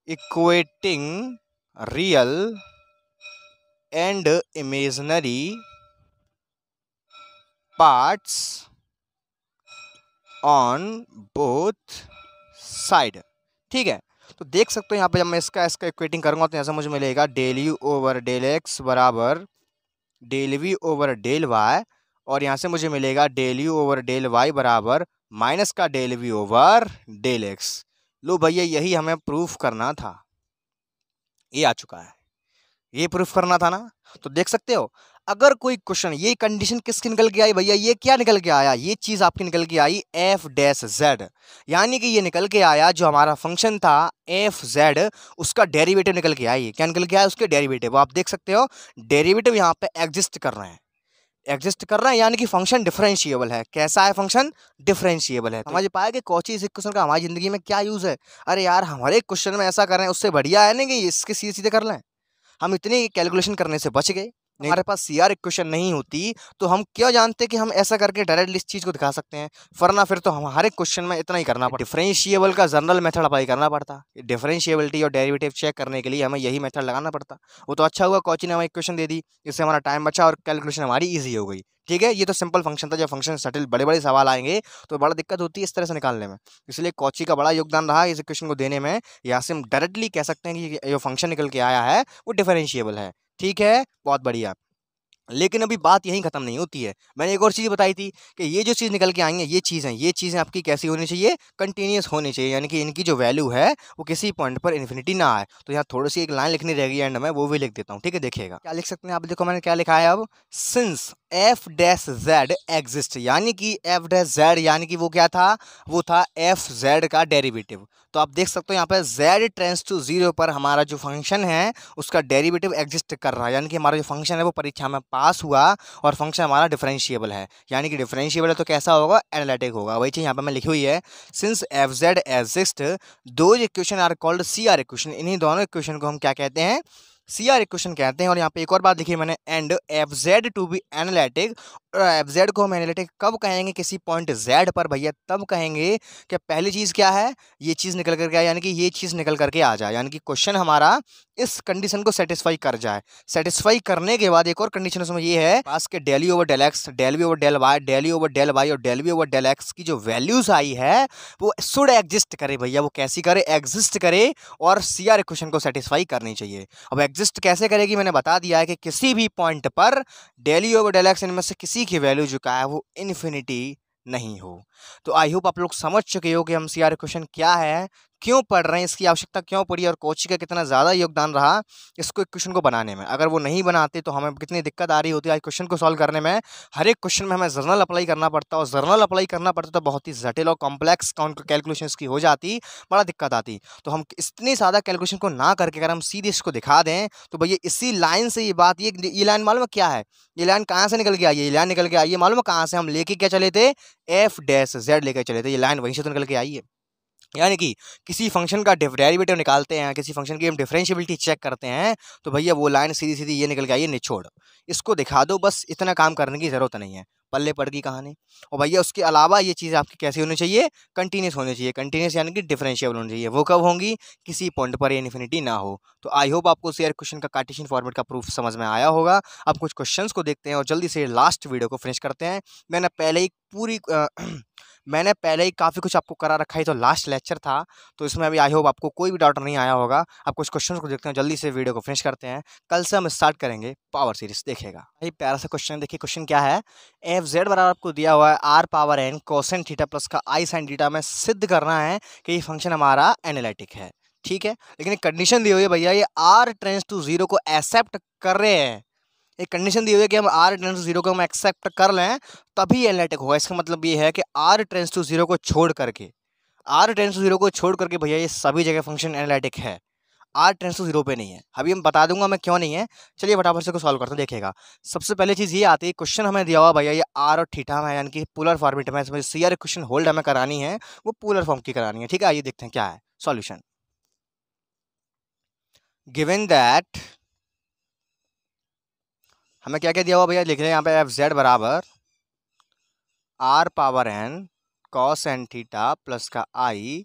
Equating real and imaginary parts on both side, ठीक है। तो देख सकते हो यहाँ पे जब मैं इसका इक्वेटिंग करूंगा तो यहाँ से मुझे मिलेगा del u over del x बराबर del v over del y, और यहाँ से मुझे मिलेगा del u over del y बराबर माइनस का del v over del x. लो भैया यही हमें प्रूफ करना था, ये आ चुका है, ये प्रूफ करना था ना। तो देख सकते हो अगर कोई क्वेश्चन, ये कंडीशन किसकी निकल के आई भैया, ये क्या निकल के आया, ये चीज आपकी निकल के आई एफ डैश जेड, यानी कि ये निकल के आया जो हमारा फंक्शन था एफ जेड उसका डेरिवेटिव निकल के आई। क्या निकल के आया, उसके डेरिवेटिव। आप देख सकते हो डेरिवेटिव यहाँ पे एग्जिस्ट कर रहे हैं, एग्जिस्ट कर रहा है, यानी कि फंक्शन डिफरेंशिएबल है। कैसा है फंक्शन, डिफरेंशिएबल है। समझ पाया कि कौची इस क्वेश्चन का हमारी जिंदगी में क्या यूज है। अरे यार हमारे क्वेश्चन में ऐसा कर रहे हैं, उससे बढ़िया है ना कि इसके सीधे सीधे कर लें, हम इतनी कैलकुलेशन करने से बच गए। हमारे पास सीआर इक्वेशन नहीं होती तो हम क्या जानते कि हम ऐसा करके डायरेक्टली इस चीज को दिखा सकते हैं, वरना फिर तो हमारे क्वेश्चन में इतना ही करना पड़ता। डिफरेंशिएबल का जनरल मेथड अप्लाई करना पड़ता, डिफरेंशिएबिलिटी और डेरिवेटिव चेक करने के लिए हमें यही मेथड लगाना पड़ता। वो तो अच्छा हुआ कोची ने हमें इक्वेशन दे दी, इससे हमारा टाइम बचा और कैलकुलेशन हमारी ईजी हो गई, ठीक है। ये तो सिंपल फंक्शन था, जब फंक्शन सटिल बड़े बड़े सवाल आएंगे तो बड़ा दिक्कत होती है इस तरह से निकालने में, इसलिए कोची का बड़ा योगदान रहा इस इक्वेशन को देने में। यहाँ से हम डायरेक्टली कह सकते हैं कि जो फंक्शन निकल के आया है वो डिफरेंशिएबल है, ठीक है, बहुत बढ़िया। लेकिन अभी बात यहीं खत्म नहीं होती है। मैंने एक और चीज़ बताई थी कि ये जो चीज़ निकल के आएंगे, ये चीज़ें आपकी कैसी होनी चाहिए, कंटिन्यूस होनी चाहिए, यानी कि इनकी जो वैल्यू है वो किसी पॉइंट पर इन्फिनिटी ना आए। तो यहाँ थोड़ी सी एक लाइन लिखनी रहेगी एंड में, वो भी लिख देता हूँ, ठीक है। देखिएगा क्या लिख सकते हैं आप, देखो मैंने क्या लिखा है अब, since F dash Z exist, यानी कि एफ डैश जेड यानी कि वो क्या था, वो था एफ जेड का डेरिवेटिव। तो आप देख सकते हो यहाँ पे z टेंड्स टू 0 पर हमारा जो फंक्शन है उसका डेरिवेटिव एग्जिस्ट कर रहा है, यानी कि हमारा जो फंक्शन है वो परीक्षा में पास हुआ और फंक्शन हमारा डिफरेंशिएबल है। यानी कि डिफरेंशिएबल है तो कैसा होगा, एनालिटिक होगा। वही चीज़ यहाँ पे मैं लिखी हुई है, सिंस एफ जेड एग्जिस्ट दो equation are called C R equation, इन्हीं दोनों इक्वेशन को हम क्या कहते हैं, सी आर इक्वेशन कहते हैं। और यहाँ पे एक और बात लिखी है मैंने, and f z to be analytic, और एफ जेड को हम एनालिटिक कब कहेंगे, किसी पॉइंट जेड पर भैया तब कहेंगे कि पहली चीज़ क्या है, ये चीज़ निकल करके आए, यानी कि ये चीज़ निकल करके आ जाए, यानी कि क्वेश्चन हमारा इस कंडीशन को सेटिस्फाई कर जाए। सेटिस्फाई करने के बाद एक और कंडीशन उसमें ये है, पास के del u over del x, del v over del y, del u over del y और del v over del x की जो वैल्यूज आई है वो शुड एग्जिस्ट करे भैया। वो कैसी करे, एग्जिस्ट करे, और सी आर इक्वेशन को सेटिस्फाई करनी चाहिए। अब एग्जिस्ट कैसे करेगी, मैंने बता दिया है कि किसी भी पॉइंट पर del u over del x इनमें से किसी की वैल्यू जो का है वो इन्फिनिटी नहीं हो। तो आई होप आप लोग समझ चुके हो कि हम सी आर इक्वेशन क्या है, क्यों पढ़ रहे हैं, इसकी आवश्यकता क्यों पड़ी और कोची का कितना ज़्यादा योगदान रहा इसको इक्वेशन को बनाने में। अगर वो नहीं बनाते तो हमें कितनी दिक्कत आ रही होती है आज क्वेश्चन को सॉल्व करने में। हर एक क्वेश्चन में हमें जर्नल अप्लाई करना पड़ता, और जर्नल अप्लाई करना पड़ता तो बहुत ही जटिल और कॉम्प्लेक्स कैलकुलेशन की हो जाती, बड़ा दिक्कत आती। तो हम इतनी ज़्यादा कैलकुलेशन को ना करके अगर हम सीधे इसको दिखा दें तो भैया इसी लाइन से ये बात, ये लाइन मालूम है क्या है, ये लाइन कहाँ से निकल के आई है, ये लाइन निकल के आई है मालूम है कहाँ से, हम लेके क्या चले थे, एफ डैश जेड लेकर चले थे, ये लाइन वहीं से तो निकल के आई है। यानी कि किसी फंक्शन का डेरिवेटिव निकालते हैं, किसी फंक्शन की हम डिफरेंशियबिलिटी चेक करते हैं तो भैया वो लाइन सीधी सीधी ये निकल के आई है, निचोड़, इसको दिखा दो, बस इतना काम करने की ज़रूरत नहीं है, पल्ले पड़ गई कहानी। और भैया उसके अलावा ये चीज़ आपकी कैसी होनी चाहिए, कंटिन्यूस होनी चाहिए, कंटिन्यूस यानी कि डिफरेंशिएबल होनी चाहिए। वो कब होंगी, किसी पॉइंट पर इन्फिनिटी ना हो। तो आई होप आपको शेयर क्वेश्चन का कार्टेशियन फॉर्मेट का प्रूफ समझ में आया होगा। अब कुछ क्वेश्चंस को देखते हैं और जल्दी से लास्ट वीडियो को फिनिश करते हैं। मैंने पहले ही काफ़ी कुछ आपको करा रखा है, तो लास्ट लेक्चर था तो इसमें अभी आई होप आपको कोई भी डाउट नहीं आया होगा। अब कुछ क्वेश्चन को देखते हैं, जल्दी से वीडियो को फिनिश करते हैं। कल से हम स्टार्ट करेंगे पावर सीरीज, देखेगा भाई प्यारा सा क्वेश्चन। देखिए क्वेश्चन क्या है, एफ जेड बराबर आपको दिया हुआ है r power n cos n theta plus का आई साइन थीटा में सिद्ध करना है कि ये फंक्शन हमारा एनालिटिक है, ठीक है। लेकिन एक कंडीशन दी हुई है भैया, ये आर टेंड्स टू 0 को एक्सेप्ट कर रहे हैं, एक कंडीशन दी हुई है कि हम r टेंस टू 0 को हम एक्सेप्ट कर लें तभी एनालिटिक होगा। इसका मतलब ये है कि r टेंस टू 0 को छोड़ करके, r टेंस टू 0 को छोड़ करके भैया ये सभी जगह फंक्शन एनालिटिक है, r टेंस टू 0 पे नहीं है। अभी हम बता दूंगा मैं क्यों नहीं है। चलिए फटाफट से को सॉल्व करते हैं, देखिएगा। सबसे पहले चीज़ ये आती है, क्वेश्चन हमें दिया हुआ भैया ये r और थीटा में, यानी कि पोलर फॉर्मेट में, इसमें सी आर इक्वेशन होल्ड हमें करानी है, वो पोलर फॉर्म की करानी है। ठीक है, आइए देखते हैं क्या है सॉल्यूशन। गिवन दैट, हमें क्या क्या दिया हुआ भैया, लिख रहे हैं यहाँ पे एफ जेड बराबर r power n cos n theta plus का i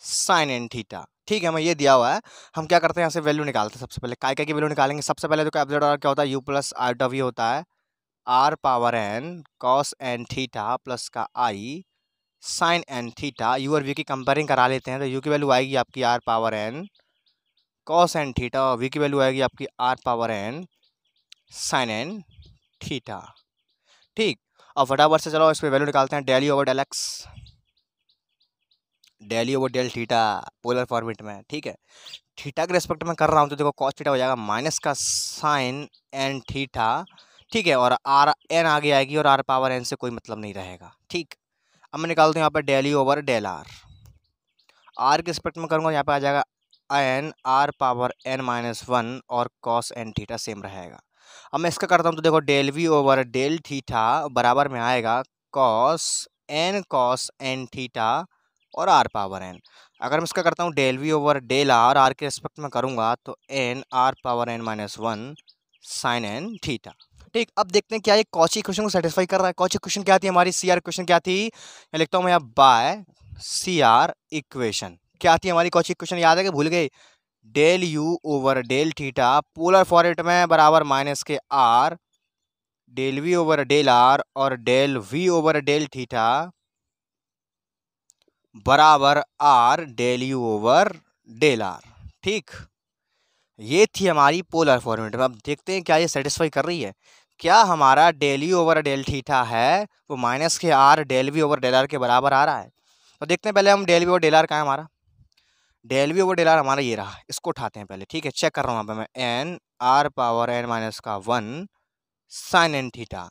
sin n थीटा। ठीक है, हमें ये दिया हुआ है। हम क्या करते हैं, यहाँ से वैल्यू निकालते हैं। सबसे पहले काय की वैल्यू निकालेंगे। सबसे पहले तो एफ जेड और क्या होता है, u प्लस आइटा वी होता है r power n cos n theta plus का i sin n theta. u और v की कंपेयरिंग करा लेते हैं, तो u की वैल्यू आएगी आपकी r power n cos n theta और v की वैल्यू आएगी आपकी r power n sin n theta. ठीक, और फटाफट से चलो इस पर वैल्यू निकालते हैं। Del u over del x, del u over del theta polar format में। ठीक है, थीटा के रेस्पेक्ट में कर रहा हूँ तो देखो कॉस थीटा हो जाएगा माइनस का साइन एन थीटा। ठीक है, और आर एन आगे आएगी और आर पावर एन से कोई मतलब नहीं रहेगा। ठीक, अब मैं निकालता हूँ यहाँ पर del u over del r. R के रेस्पेक्ट में करूँगा, यहाँ पे आ जाएगा n r power n minus one और कॉस एन थीटा सेम रहेगा। अब मैं इसका करता हूँ तो देखो del v over del theta बराबर में आएगा कॉस एन थीटा और आर पावर एन। अगर मैं इसका करता हूँ del v over del r, r के रेस्पेक्ट में करूँगा तो n r power n minus one sine n theta. ठीक, अब देखते हैं क्या ये कॉची इक्वेशन को सेटिस्फाई कर रहा है। कॉची इक्वेशन क्या थी हमारी, सी आर इक्वेशन क्या थी, मैं लिखता हूँ मैं यहाँ बाय सी आर इक्वेशन। क्या थी हमारी कॉची इक्वेशन, याद है कि भूल गए, del u over del theta polar format में बराबर माइनस के r, del v over del r और del v over del theta बराबर r del u over del r. ठीक, ये थी हमारी पोलर फॉर्मेट में। अब देखते हैं क्या ये सेटिस्फाई कर रही है। क्या हमारा del u over del theta है वो माइनस के r del v over del r के बराबर आ रहा है। तो देखते हैं पहले हम del v over del r कहाँ है हमारा, del v over del r हमारा ये रहा, इसको उठाते हैं पहले। ठीक है, चेक कर रहा हूँ यहाँ पे मैं, n r power n minus का वन साइन एन थीटा।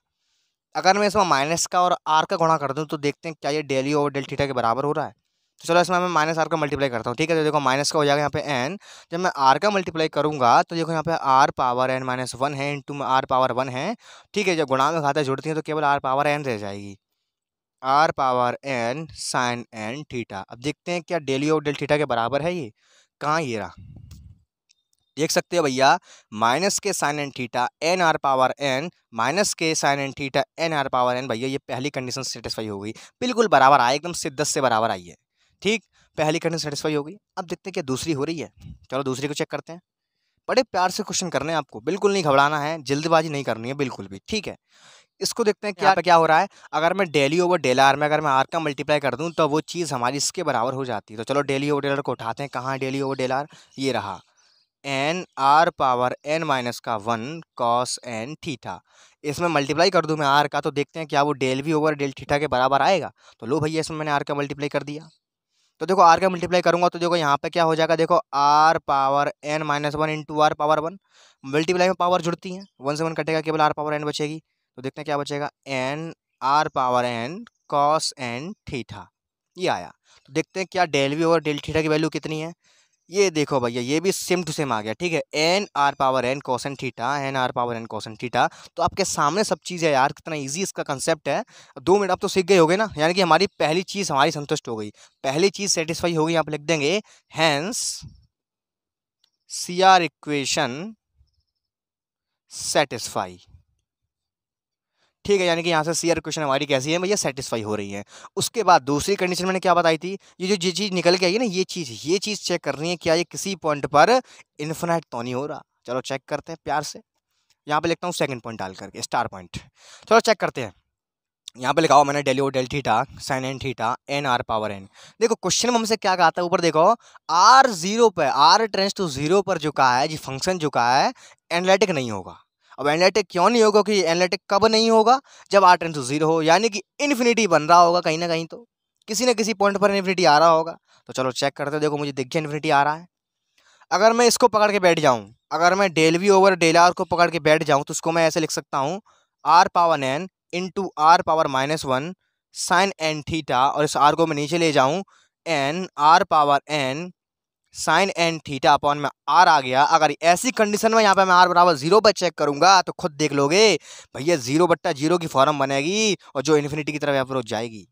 अगर मैं इसमें माइनस का और आर का गुणा कर दूं तो देखते हैं क्या ये del u over del theta के बराबर हो रहा है। तो चलो इसमें मैं माइनस आर का मल्टीप्लाई करता हूँ। ठीक है, तो देखो माइनस का हो जाएगा यहाँ पे एन, जब मैं आर का मल्टीप्लाई करूंगा तो देखो यहाँ पे r power n minus one है इंटू में आर पावर वन है। ठीक है, जब गुणा में घातें जुड़ती हैं तो केवल आर पावर एन रह जाएगी, r power n sine n theta. अब देखते हैं क्या del u over del theta के बराबर है ये, कहाँ ये रहा, देख सकते हो भैया, माइनस के sine n theta n r power n minus के sine n theta n r power n. भैया ये पहली कंडीशन सेटिस्फाई हो गई, बिल्कुल बराबर आया, एकदम से 10 से बराबर आई है। ठीक, पहली कंडीशन सेटिस्फाई हो गई। अब देखते हैं क्या दूसरी हो रही है। चलो दूसरी को चेक करते हैं। बड़े प्यार से क्वेश्चन करने हैं आपको, बिल्कुल नहीं घबराना है, जल्दबाजी नहीं करनी है बिल्कुल भी। ठीक है, इसको देखते हैं क्या पे क्या हो रहा है। अगर मैं डेली ओवर डेल आर में अगर मैं आर का मल्टीप्लाई कर दूं तो वो चीज़ हमारी इसके बराबर हो जाती है। तो चलो डेली ओवर डेल आर को उठाते हैं। कहाँ है डेली ओवर डेल आर, ये रहा, n r power n minus का वन कॉस एन थीटा। इसमें मल्टीप्लाई कर दूं मैं आर का तो देखते हैं क्या वो del v over del theta के बराबर आएगा। तो लो भैया इसमें मैंने आर का मल्टीप्लाई कर दिया। तो देखो आर का मल्टीप्लाई करूंगा तो देखो यहाँ पे क्या हो जाएगा, देखो r power n minus one into r power one. Multiply में पावर जुड़ती हैं, वन से वन कटेगा, केवल आर पावर एन बचेगी। तो देखते हैं क्या बचेगा, n r power n cos n theta, ये आया। तो देखते हैं क्या del v over del theta की वैल्यू कितनी है। ये देखो भैया ये भी सेम टू सेम आ गया। ठीक है, n r power n cos n theta, n r power n cos n theta. तो आपके सामने सब चीज़ है यार, कितना इजी इसका कंसेप्ट है। 2 मिनट अब तो सीख गए होगे ना, यानी कि हमारी पहली चीज़ हमारी संतुष्ट हो गई, पहली चीज़ सेटिस्फाई हो गई। आप लिख देंगे hence C R equation satisfy. ठीक है, यानी कि यहाँ से सी आर इक्वेशन हमारी कैसी है भैया, सेटिस्फाई हो रही है। उसके बाद दूसरी कंडीशन मैंने क्या बताई थी, ये जो चीज़ निकल के आई है ना, ये चीज़ चेक करनी है क्या ये किसी पॉइंट पर इन्फिनाइट तो नहीं हो रहा। चलो चेक करते हैं प्यार से। यहाँ पे लिखता हूँ सेकंड पॉइंट डाल करके स्टार पॉइंट। चलो चेक करते हैं। यहाँ पे लिखा हुआ मैंने del o del theta sine n theta n r power n. देखो क्वेश्चन में हमसे क्या कहा था ऊपर, देखो आर जीरो पे, आर टेंड्स टू जीरो पर जो कहा है, जो फंक्शन जो कहा है एनालिटिक नहीं होगा। अब एनालिटिक क्यों नहीं होगा, कि एनालिटिक कब नहीं होगा, जब आर टेंड्स टू जीरो हो, यानी कि इन्फिनिटी बन रहा होगा कहीं ना कहीं, तो किसी न किसी पॉइंट पर इन्फिनिटी आ रहा होगा। तो चलो चेक करते हैं। देखो मुझे दिख गया इन्फिनिटी आ रहा है। अगर मैं इसको पकड़ के बैठ जाऊं, अगर मैं del v over del r को पकड़ के बैठ जाऊं तो उसको मैं ऐसे लिख सकता हूं r power n into r power -1 sine n theta, और इस आर को मैं नीचे ले जाऊं n r power n sine n theta upon में आर आ गया। अगर ऐसी कंडीशन में यहाँ पे मैं आर बराबर 0 पर चेक करूंगा तो खुद देख लोगे भैया 0/0 की फॉर्म बनेगी और जो इन्फिनिटी की तरफ अप्रोच जाएगी।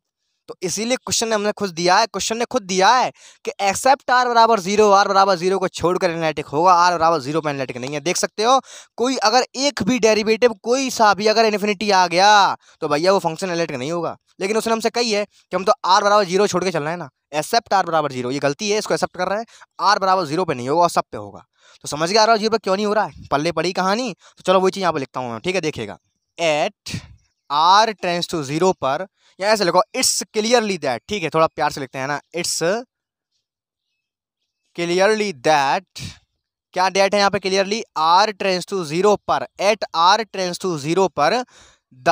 तो इसीलिए क्वेश्चन ने हमने खुद दिया है, क्वेश्चन ने खुद दिया है कि एक्सेप्ट आर बराबर 0, आर बराबर 0 को छोड़कर एनालिटिक होगा, आर बराबर 0 पे एनालिटिक नहीं है। देख सकते हो कोई अगर एक भी डेरिवेटिव कोई सा भी अगर इन्फिनिटी आ गया तो भैया वो फंक्शन एनालिटिक नहीं होगा। लेकिन उसने हमसे कही है कि हम तो आर बराबर 0 छोड़ के चल रहे हैं ना, एक्सेप्ट आर बराबर 0, ये गलती है, इसको एक्सेप्ट कर रहे हैं, आर बराबर 0 पे नहीं होगा और सब पे होगा। तो समझ गया आर बराबर 0 पे क्यों नहीं हो रहा है, पल्ले पड़ी कहानी। तो चलो वही चीज यहाँ पे लिखता हूँ मैं, ठीक है, देखिएगा। एट आर टेंड्स टू 0 पर, या ऐसे लिखो इट्स क्लियरली दैट, ठीक है, थोड़ा प्यार से लिखते हैं ना, इट्स क्लियरली दैट, क्या डेट है यहाँ पे क्लियरली, आर टेंड्स टू 0 पर, एट आर टेंड्स टू 0 पर द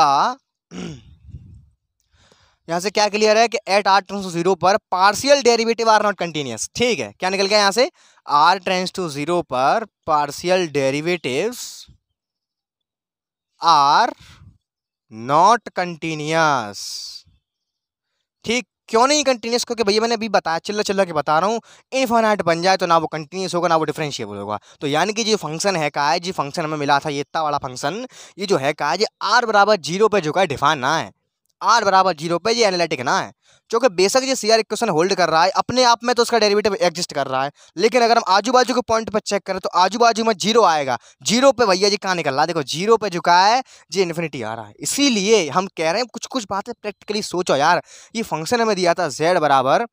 यहां से क्या क्लियर है कि एट आर टेंड्स टू 0 पर partial derivative are not continuous. ठीक है, क्या निकल गया यहां से, आर टेंड्स टू 0 पर partial derivatives are not continuous. ठीक, क्यों नहीं कंटिन्यूस, क्योंकि भैया मैंने अभी बताया, चिल्ला चिल्ला के बता रहा हूँ, इनफाइनाइट बन जाए तो ना वो कंटिन्यूस होगा ना वो डिफरेंशिएबल होगा। तो यानी कि जो फंक्शन है का है, जो फंक्शन हमें मिला था ये इतना वाला फंक्शन, ये जो है का है, ये आर बराबर 0 पे जो का डिफाइन ना है, आर बराबर 0 पे ये एनालिटिक ना है। क्योंकि बेशक ये सीआर इक्वेशन होल्ड कर रहा है अपने आप में, तो उसका डेरिवेटिव एग्जिस्ट कर रहा है, लेकिन अगर हम आजू बाजू के पॉइंट पर चेक करें तो आजू बाजू में 0 आएगा। 0 पे भैया जी कहाँ निकल रहा है, देखो 0 पे झुका है, जी इन्फिनिटी आ रहा है। इसीलिए हम कह रहे हैं कुछ कुछ बातें प्रैक्टिकली सोचो यार। ये फंक्शन हमें दिया था z बराबर,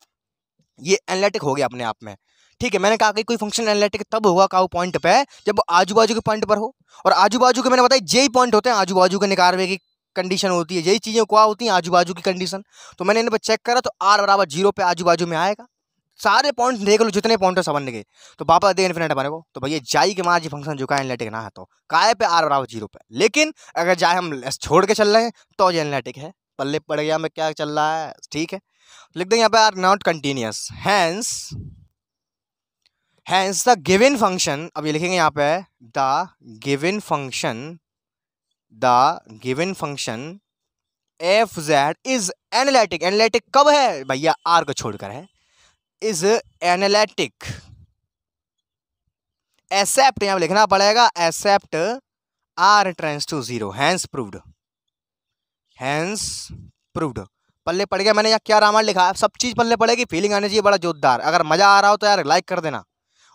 ये एनालिटिक हो गया अपने आप में। ठीक है, मैंने कहा कि कोई फंक्शन एनालिटिक तब होगा का पॉइंट पे जब वो आजू बाजू के पॉइंट पर हो, और आजू बाजू के मैंने बताया यही पॉइंट होते हैं, आजू बाजू के निकालने की कंडीशन होती है, यही चीजें क्या होती हैं, आजू बाजू की कंडीशन। तो मैंने इन पर चेक करा तो आर बराबर 0 पे आजू बाजू में आएगा, सारे पॉइंट देख लो जितने पॉइंट है सब बन गए, तो वापस दे इन्फिनिट बने को, तो भैया जाई के मार जी फंक्शन जो का एनालिटिक ना है, तो काय पे आर बराबर 0 पे। लेकिन अगर जाए हम छोड़ के चल रहे हैं तो ये एनालिटिक है, पल्ले पड़ गया में क्या चल रहा है। ठीक है, लिख देंगे यहाँ पे are not continuous, hence the given function, अब ये लिखेंगे यहाँ पे the given function f z is analytic. Analytic कब है भैया, आर को छोड़कर है, इज एनालिटिक एक्सेप्ट, यहां लिखना पड़ेगा except r tends to 0, hence proved. पल्ले पड़ गया, मैंने यहाँ क्या रामायण लिखा है, सब चीज पल्ले पड़ेगी, फीलिंग आनी चाहिए बड़ा जोरदार। अगर मजा आ रहा हो तो यार लाइक कर देना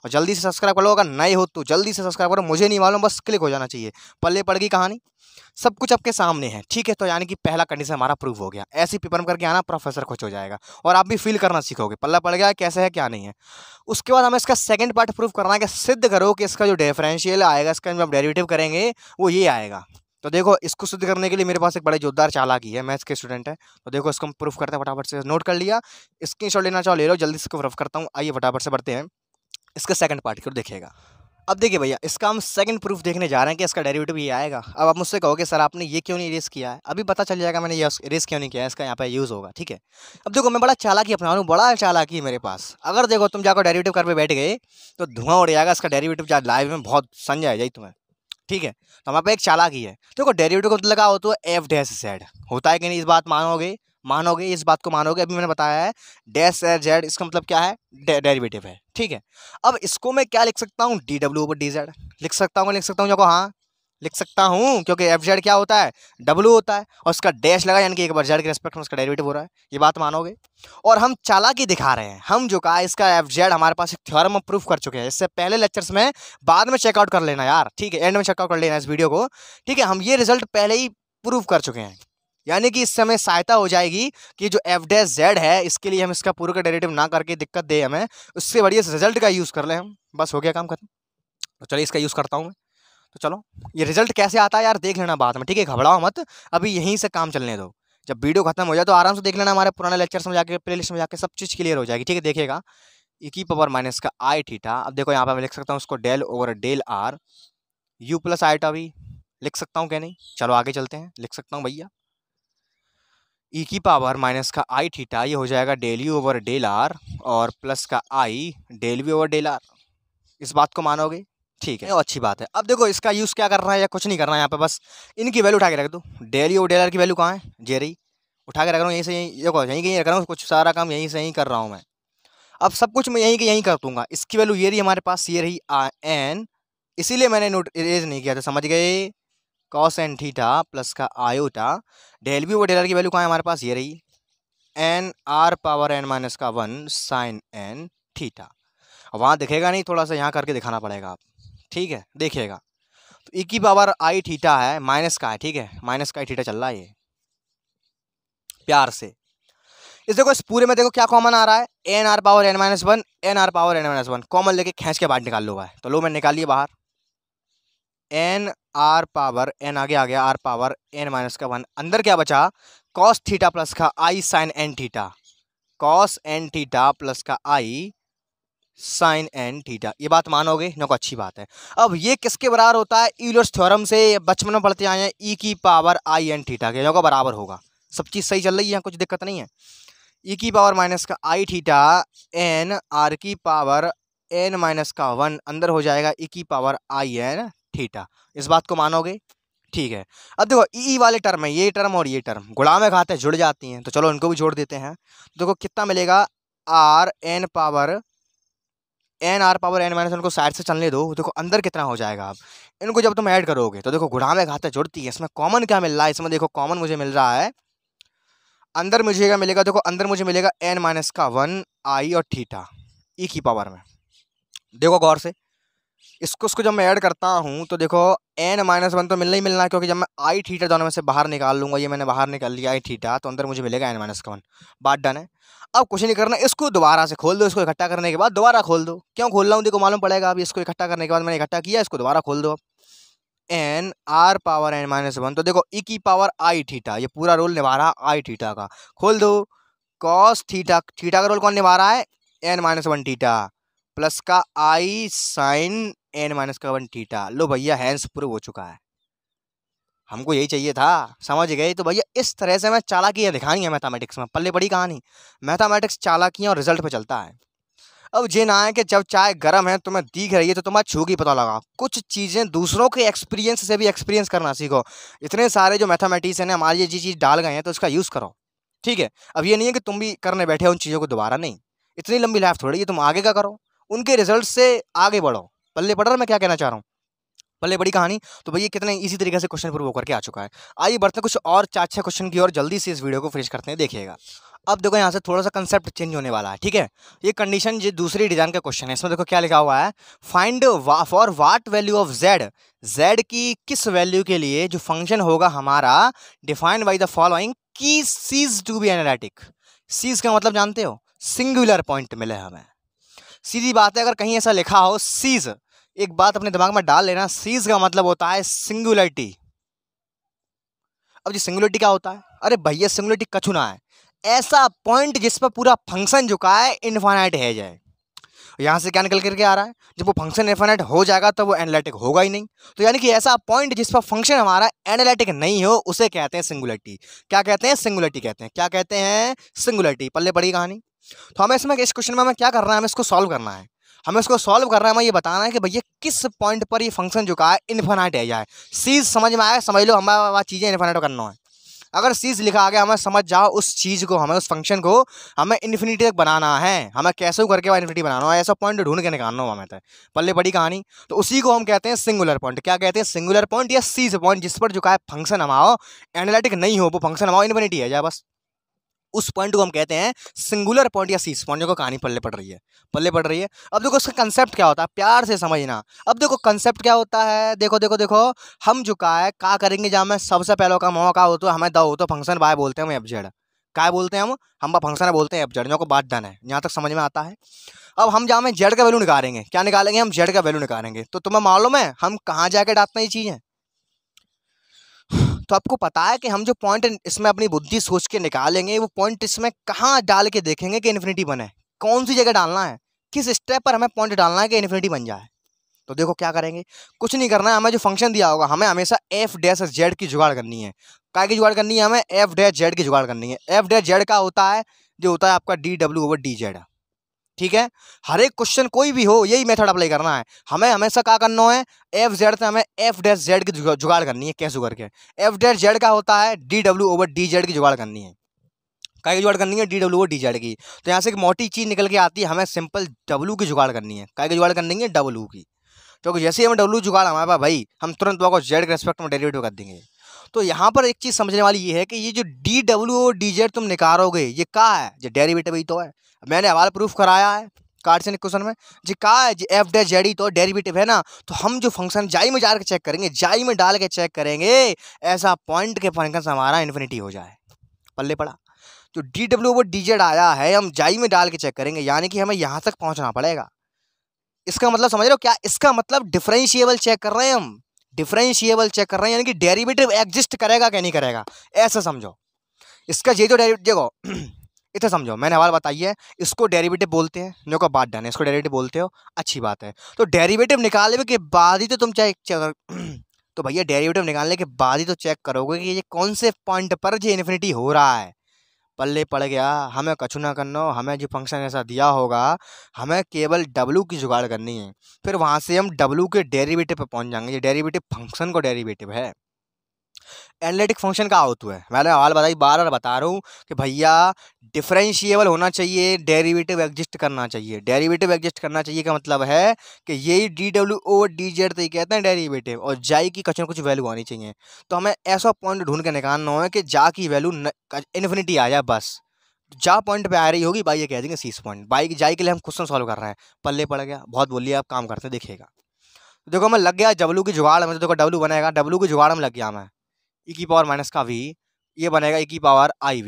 और जल्दी से सब्सक्राइब कर लो, अगर नए हो तो जल्दी से सब्सक्राइब करो, मुझे नहीं मालूम, बस क्लिक हो जाना चाहिए। पल्ले पड़ गई कहानी, सब कुछ आपके सामने है। ठीक है, तो यानी कि पहला कंडीशन हमारा प्रूव हो गया। ऐसे पेपर में करके आना, प्रोफेसर खुश हो जाएगा और आप भी फील करना सीखोगे पल्ला पड़ गया कैसे है क्या नहीं है। उसके बाद हमें इसका सेकंड पार्ट प्रूव करना है कि सिद्ध करो कि इसका जो डिफरेंशियल आएगा, इसका जो डेरिवेटिव करेंगे वो ये आएगा। तो देखो इसको सिद्ध करने के लिए मेरे पास एक बड़े जोरदार चालाकी है, मैथ्स के स्टूडेंट है, तो देखो इसको हम प्रूफ करते हैं, फटाफट से नोट कर लिया, स्क्रीनशॉट लेना चाहो ले लो, जल्दी इसको प्रूफ करता हूँ। आइए फटाफट से बढ़ते हैं इसका सेकंड पार्ट की ओर, देखिएगा। अब देखिए भैया, इसका हम सेकंड प्रूफ देखने जा रहे हैं कि इसका डेरिवेटिव ये आएगा। अब आप मुझसे कहोगे सर आपने ये क्यों नहीं इरेज किया है, अभी पता चल जाएगा मैंने ये इरेज क्यों नहीं किया है, इसका यहाँ पे यूज़ होगा। ठीक है, अब देखो मैं बड़ा चालाकी अपना रहा हूँ, बड़ा चालाकी है मेरे पास। अगर देखो तुम जाकर डेरिवेटिव कर पे बैठ गए तो धुआं उड़ जाएगा, इसका डेरिवेटिव जा लाइव में बहुत समझ आ जाए तुम्हें। ठीक है, तो हमारे पे एक चालाकी है, देखो डेरिवेटिव को लगा हो तो एफ डैश जेड होता है कि नहीं, इस बात मानोगे इस बात को मानोगे। अभी मैंने बताया है डैश जेड, इसका मतलब क्या है, डेरिवेटिव है। ठीक है, अब इसको मैं क्या लिख सकता हूँ, डी डब्ल्यू ओवर डी जेड लिख सकता हूँ देखो, हाँ लिख सकता हूँ, क्योंकि एफ जेड क्या होता है, डब्ल्यू होता है, और उसका डैश लगा यानी कि एक बार जेड के रेस्पेक्ट में उसका डेरिवेटिव हो रहा है, ये बात मानोगे। और हम चालाकी दिखा रहे हैं, हम जो कहा इसका एफ जेड हमारे पास एक थ्योरम में प्रूफ कर चुके हैं, इससे पहले लेक्चर्स में, बाद में चेकआउट कर लेना यार। ठीक है, एंड में चेकआउट कर लेना इस वीडियो को। ठीक है, हम ये रिजल्ट पहले ही प्रूफ कर चुके हैं, यानी कि इससे हमें सहायता हो जाएगी कि जो एफ डैश जेड है इसके लिए हम इसका पूरा का डेरिवेटिव ना करके दिक्कत दे हमें, उससे बढ़िया रिजल्ट का यूज़ कर लें हम, बस हो गया काम खत्म। तो चलिए इसका यूज़ करता हूँ मैं। तो चलो ये रिजल्ट कैसे आता है यार देख लेना बाद में, ठीक है, घबराओ मत, अभी यहीं से काम चलने दो। जब वीडियो खत्म हो जाए तो आराम से देख लेना, हमारे पुराने लेक्चर्स में जाके प्लेलिस्ट में जाके सब चीज़ क्लियर हो जाएगी। ठीक है, देखिएगा ई की पावर माइनस का आई थीटा। अब देखो यहाँ पर मैं लिख सकता हूँ उसको del over del r u plus iota भी लिख सकता हूँ क्या नहीं, चलो आगे चलते हैं, लिख सकता हूँ भैया ई की पावर माइनस का आई थीटा, ये हो जाएगा del u over del r और प्लस का i del v over del r. इस बात को मानोगे? ठीक है, वो अच्छी बात है। अब देखो इसका यूज़ क्या करना है या कुछ नहीं करना है, यहाँ पे बस इनकी वैल्यू उठा के रख दो। डेल यू डेल आर की वैल्यू कहाँ है? जे रही, उठा के रख रहा हूँ यहीं से यहीं, देखो यहीं कहीं रख रहा हूँ, कुछ सारा काम यहीं से यहीं कर रहा हूँ मैं। अब सब कुछ मैं यहीं के यहीं कर दूंगा। इसकी वैल्यू ये रही हमारे पास, ये रही एन, इसीलिए मैंने नोट इरेज नहीं किया था, समझ गए? कॉस एन थीटा प्लस का iota, del v over del r की वैल्यू कहाँ है हमारे पास? ये रही n r power n minus का 1 साइन एन थीटा। वहाँ दिखेगा नहीं, थोड़ा सा यहाँ करके दिखाना पड़ेगा आप, ठीक है? देखिएगा तो ई की पावर आई थीटा है, माइनस का है, ठीक है? माइनस का आई थीटा चल रहा है ये, प्यार से। इस देखो इस पूरे में देखो क्या कॉमन आ रहा है, n r power n minus one, n r power n minus one common लेके खींच के बाहर निकाल लो भाई। तो लो मैं निकालिए बाहर, एन आर पावर एन आगे आ गया, आर पावर एन माइनस का 1, अंदर क्या बचा? कॉस थीटा प्लस का i sine n theta, cos n theta plus का आई साइन एन थीटा। ये बात मानोगे? नो को अच्छी बात है। अब ये किसके बराबर होता है? यूलर्स थ्योरम से बचपन में पढ़ते आए हैं, ई की पावर आई एन थीटा के, जो का बराबर होगा। सब चीज़ सही चल रही है, यहाँ कुछ दिक्कत नहीं है। ई की पावर माइनस का आई थीटा एन आर की पावर एन माइनस का 1 अंदर हो जाएगा ई की पावर आई एन थीटा। इस बात को मानोगे? ठीक है। अब देखो ई वाले टर्म है, ये टर्म और ये टर्म गुणा में खाते जुड़ जाती हैं, तो चलो इनको भी जोड़ देते हैं। देखो कितना मिलेगा, r n power n r power n minus, उनको साइड से चलने दो। देखो अंदर कितना हो जाएगा, अब इनको जब तुम ऐड करोगे तो देखो गुणा में घाते जुड़ती है। इसमें कॉमन क्या मिल रहा है? इसमें देखो कॉमन मुझे मिल रहा है, अंदर मुझे क्या मिलेगा? देखो अंदर मुझे मिलेगा एन माइनस का 1 आई और थीटा ई की पावर में। देखो गौर से, इसको जब मैं ऐड करता हूँ तो देखो एन माइनस 1 तो मिलना ही मिलना है, क्योंकि जब मैं आई थीटा दोनों में से बाहर निकाल लूंगा, ये मैंने बाहर निकाल लिया आई थीटा, तो अंदर मुझे मिलेगा एन माइनस का 1। बात डन है। अब कुछ नहीं करना, इसको दोबारा से खोल दो, इसको इकट्ठा करने के बाद दोबारा खोल दो। क्यों खोल रहा हूँ देखो मालूम पड़ेगा। अब इसको इकट्ठा करने के बाद मैंने इकट्ठा किया, इसको दोबारा खोल दो। N r power n minus 1, तो देखो ई की पावर आई थीटा, ये पूरा रोल निभा रहा आई थीटा का। खोल दो, कॉस थीटा, थीटा का रोल कौन निभा रहा है? एन माइनस 1 थीटा प्लस का आई साइन एन माइनस का 1 थीटा। लो भैया हैंस प्रूव हो चुका है, हमको यही चाहिए था, समझ गए? तो भैया इस तरह से मैं चालाकियाँ दिखानी है मैथमेटिक्स में, पल्ले बड़ी कहानी। मैथमेटिक्स चालाकियाँ और रिजल्ट पे चलता है। अब ये ना है कि जब चाय गर्म है तुम्हें दिख रही है तो तुम्हें छू के पता लगा। कुछ चीज़ें दूसरों के एक्सपीरियंस से भी एक्सपीरियंस करना सीखो। इतने सारे जो मैथमेटिशियन है हमारी ये चीज़ डाल गए हैं, तो इसका यूज़ करो, ठीक है? अब ये नहीं है कि तुम भी करने बैठे हो उन चीज़ों को दोबारा, नहीं। इतनी लंबी लाइफ थोड़ी है, तुम आगे का करो, उनके रिजल्ट से आगे बढ़ो। पल्ले पड़ रहा मैं क्या कहना चाह रहा हूँ? पल्ले बड़ी कहानी। तो भैया कितने इसी तरीके से क्वेश्चन प्रूव होकर के आ चुका है। आइए बढ़ते हैं कुछ और 4-6 क्वेश्चन की और, जल्दी से इस वीडियो को फिनिश करते हैं, देखिएगा। अब देखो यहाँ से थोड़ा सा कंसेप्ट चेंज होने वाला है, ठीक है? ये कंडीशन जो दूसरी डिजाइन का क्वेश्चन है, इसमें देखो क्या लिखा हुआ है, find for what value of z, z की किस वैल्यू के लिए जो फंक्शन होगा हमारा डिफाइंड बाई द फॉलोइंग की cease to be analytic. Cease का मतलब जानते हो? सिंगुलर पॉइंट मिले हमें। सीधी बात है, अगर कहीं ऐसा लिखा हो सीज, एक बात अपने दिमाग में डाल लेना, सीज का मतलब होता है सिंगुलरिटी। अब जी सिंगुलरिटी क्या होता है? अरे भैया सिंगुलरिटी कछु ना है, ऐसा पॉइंट जिस पर पूरा फंक्शन जो का है इनफाइनाइट है जाए। यहाँ से क्या निकल करके आ रहा है, जब वो फंक्शन इनफाइनाइट हो जाएगा तब वो एनालिटिक होगा ही नहीं। तो यानी कि ऐसा पॉइंट जिस पर फंक्शन हमारा एनालिटिक नहीं हो उसे कहते हैं सिंगुलरिटी। क्या कहते हैं? सिंगुलरिटी कहते हैं। क्या कहते हैं? सिंगुलरिटी। पल्ले पड़ी कहानी। तो हमें इसमें इस क्वेश्चन में हमें क्या करना है, हमें इसको सॉल्व करना है। हमें इसको सॉल्व करना है, हमें ये बताना है कि भैया किस पॉइंट पर ये फंक्शन जो का है इनफाइनाइट है जाए। सीज समझ में आया? समझ लो हमारा चीज़ें इनफाइनाइट करना है। अगर सीज लिखा आ गया, हमें समझ जाओ उस चीज़ को, हमें उस फंक्शन को हमें इन्फिनिटी तक बनाना है, हमें कैसे करके वह इन्फिनिटी बनाना है, ऐसा पॉइंट ढूंढ के निकालना हो हमें। तो पल्ले बड़ी कहानी। तो उसी को हम कहते हैं सिंगुलर पॉइंट। क्या कहते हैं? सिंगुलर पॉइंट या सीज पॉइंट, जिस पर जो का फंक्शन हमारा एनालिटिक नहीं हो, वो फंक्शन हमारा इन्फिनिटी है जाए बस, उस पॉइंट को हम कहते हैं सिंगुलर पॉइंट या सीज पॉइंट। जो कहानी पल्ले पड़ रही है, पल्ले पड़ रही है। अब देखो इसका कंसेप्ट क्या होता है, प्यार से समझना। अब देखो कंसेप्ट क्या होता है, देखो देखो देखो, हम जो का करेंगे, जब मैं सबसे पहले का मौका हो तो हमें दो हो तो फंक्शन बाय बोलते हैं हम एफ जेड। क्या बोलते हैं हम फंक्शन बोलते हैं एफ जेड, जो को बात डन है, यहाँ तक समझ में आता है। अब हम जहाँ में जेड का वैल्यू निकालेंगे, क्या निकालेंगे? हम जेड का वैल्यू निकालेंगे। तो तुम्हें मालूम है हम कहाँ जाके डालते हैं ये चीज़ें? तो आपको पता है कि हम जो पॉइंट इसमें अपनी बुद्धि सोच के निकालेंगे, वो पॉइंट इसमें कहाँ डाल के देखेंगे कि इन्फिनिटी बने, कौन सी जगह डालना है, किस स्टेप पर हमें पॉइंट डालना है कि इन्फिनिटी बन जाए। तो देखो क्या करेंगे, कुछ नहीं करना है, हमें जो फंक्शन दिया होगा हमें हमेशा एफ डैश जेड की जुगाड़ करनी है। क्या की जुगाड़ करनी है? हमें एफ डैश जेड की जुगाड़ करनी है। एफ डैश जेड का होता है जो होता है आपका डी डब्ल्यू ओवर डी जेड। ठीक है, हर एक क्वेश्चन कोई भी हो यही मेथड अप्लाई करना है। हमें हमेशा क्या करना है, एफ जेड से हमें एफ डैश जेड की जुगाड़ करनी है। कैसे करके, एफ डैश जेड का होता है डी डब्ल्यू ओवर डी जेड की जुगाड़ करनी है। क्या की जुगाड़ करनी है, डी डब्ल्यू ओवर डी जेड की। तो यहाँ से एक मोटी चीज निकल के आती है, हमें सिंपल डब्ल्यू की जुगाड़ करनी है। क्या की जुगाड़ करनी है, डब्ल्यू की। क्योंकि जैसे ही हम डब्ल्यू जुगाड़ हमारे पास भाई, हम तुरंत आपको जेड के रेस्पेक्ट में डेरिवेटिव कर देंगे। तो यहाँ पर एक चीज समझने वाली ये है कि ये जो डी डब्ल्यू और डी जेड तुम निकालोगे, ये क्या है, ये डेरिवेटिव ही तो है। मैंने हवाला प्रूफ कराया है कार्टेशियन क्वेश्चन में, जी क्या है, जी एफ डैश जेड ही तो डेरिवेटिव है ना। तो हम जो फंक्शन जाई में डाल के चेक करेंगे, जाई में डाल के चेक करेंगे, ऐसा पॉइंट के फंक्शन हमारा इन्फिनिटी हो जाए। पल्ले पड़ा, जो डी डब्ल्यू ओवर डी जेड आया है हम जाई में डाल के चेक करेंगे, यानी कि हमें यहाँ तक पहुँचना पड़ेगा। इसका मतलब समझ रहे हो क्या, इसका मतलब डिफरेंशिएबल चेक कर रहे हैं हम, डिफरेंशिएबल चेक कर रहे हैं, यानी कि डेरिवेटिव एग्जिस्ट करेगा क्या नहीं करेगा, ऐसा समझो। इसका ये जो डेरिवेटिव देखो इतना समझो, मैंने हवाला बताइए, इसको डेरिवेटिव बोलते हैं, जो को बात डन है, इसको डेरिवेटिव बोलते हो, अच्छी बात है। तो डेरिवेटिव निकालने के बाद ही तो तुम चेक तो भैया डेरिवेटिव निकालने के बाद ही तो चेक करोगे कि ये कौन से पॉइंट पर ये इन्फिनिटी हो रहा है। पल्ले पड़ गया, हमें कछु ना करना, हमें जो फंक्शन ऐसा दिया होगा, हमें केवल डब्ल्यू की जुगाड़ करनी है। फिर वहां से हम डब्ल्यू के डेरिवेटिव पे पहुंच जाएंगे। ये डेरिवेटिव फंक्शन को डेरिवेटिव है। एनालिटिक फंक्शन का होता है, मैंने हाल बताई, बार बार बता रहा हूँ कि भैया डिफरेंशिएबल होना चाहिए, डेरिवेटिव एग्जिस्ट करना चाहिए। डेरिवेटिव एग्जिस्ट करना चाहिए का मतलब है कि यही डी डब्ल्यू ओवर डी जेड तो कहते हैं डेरिवेटिव, और जाई की कुछ ना कुछ वैल्यू आनी चाहिए। तो हमें ऐसा पॉइंट ढूंढ के निकालना है कि जा की वैल्यू इन्फिनिटी आ जाए। बस जा पॉइंट पे आ रही होगी भाई, ये कह देंगे सीस पॉइंट। बाई की जाई के लिए हम क्वेश्चन सॉल्व कर रहे हैं। पल्ले पड़ गया, बहुत बोलिए, आप काम करते देखिएगा। देखो मैं लग गया डब्ल्यू की जुगाड़ में, तो देखो डब्ल्यू बनेगा, डब्ल्यू की जुगाड़ में लग गया मैं, ई की पावर माइनस का वी, ये बनेगा ई की power i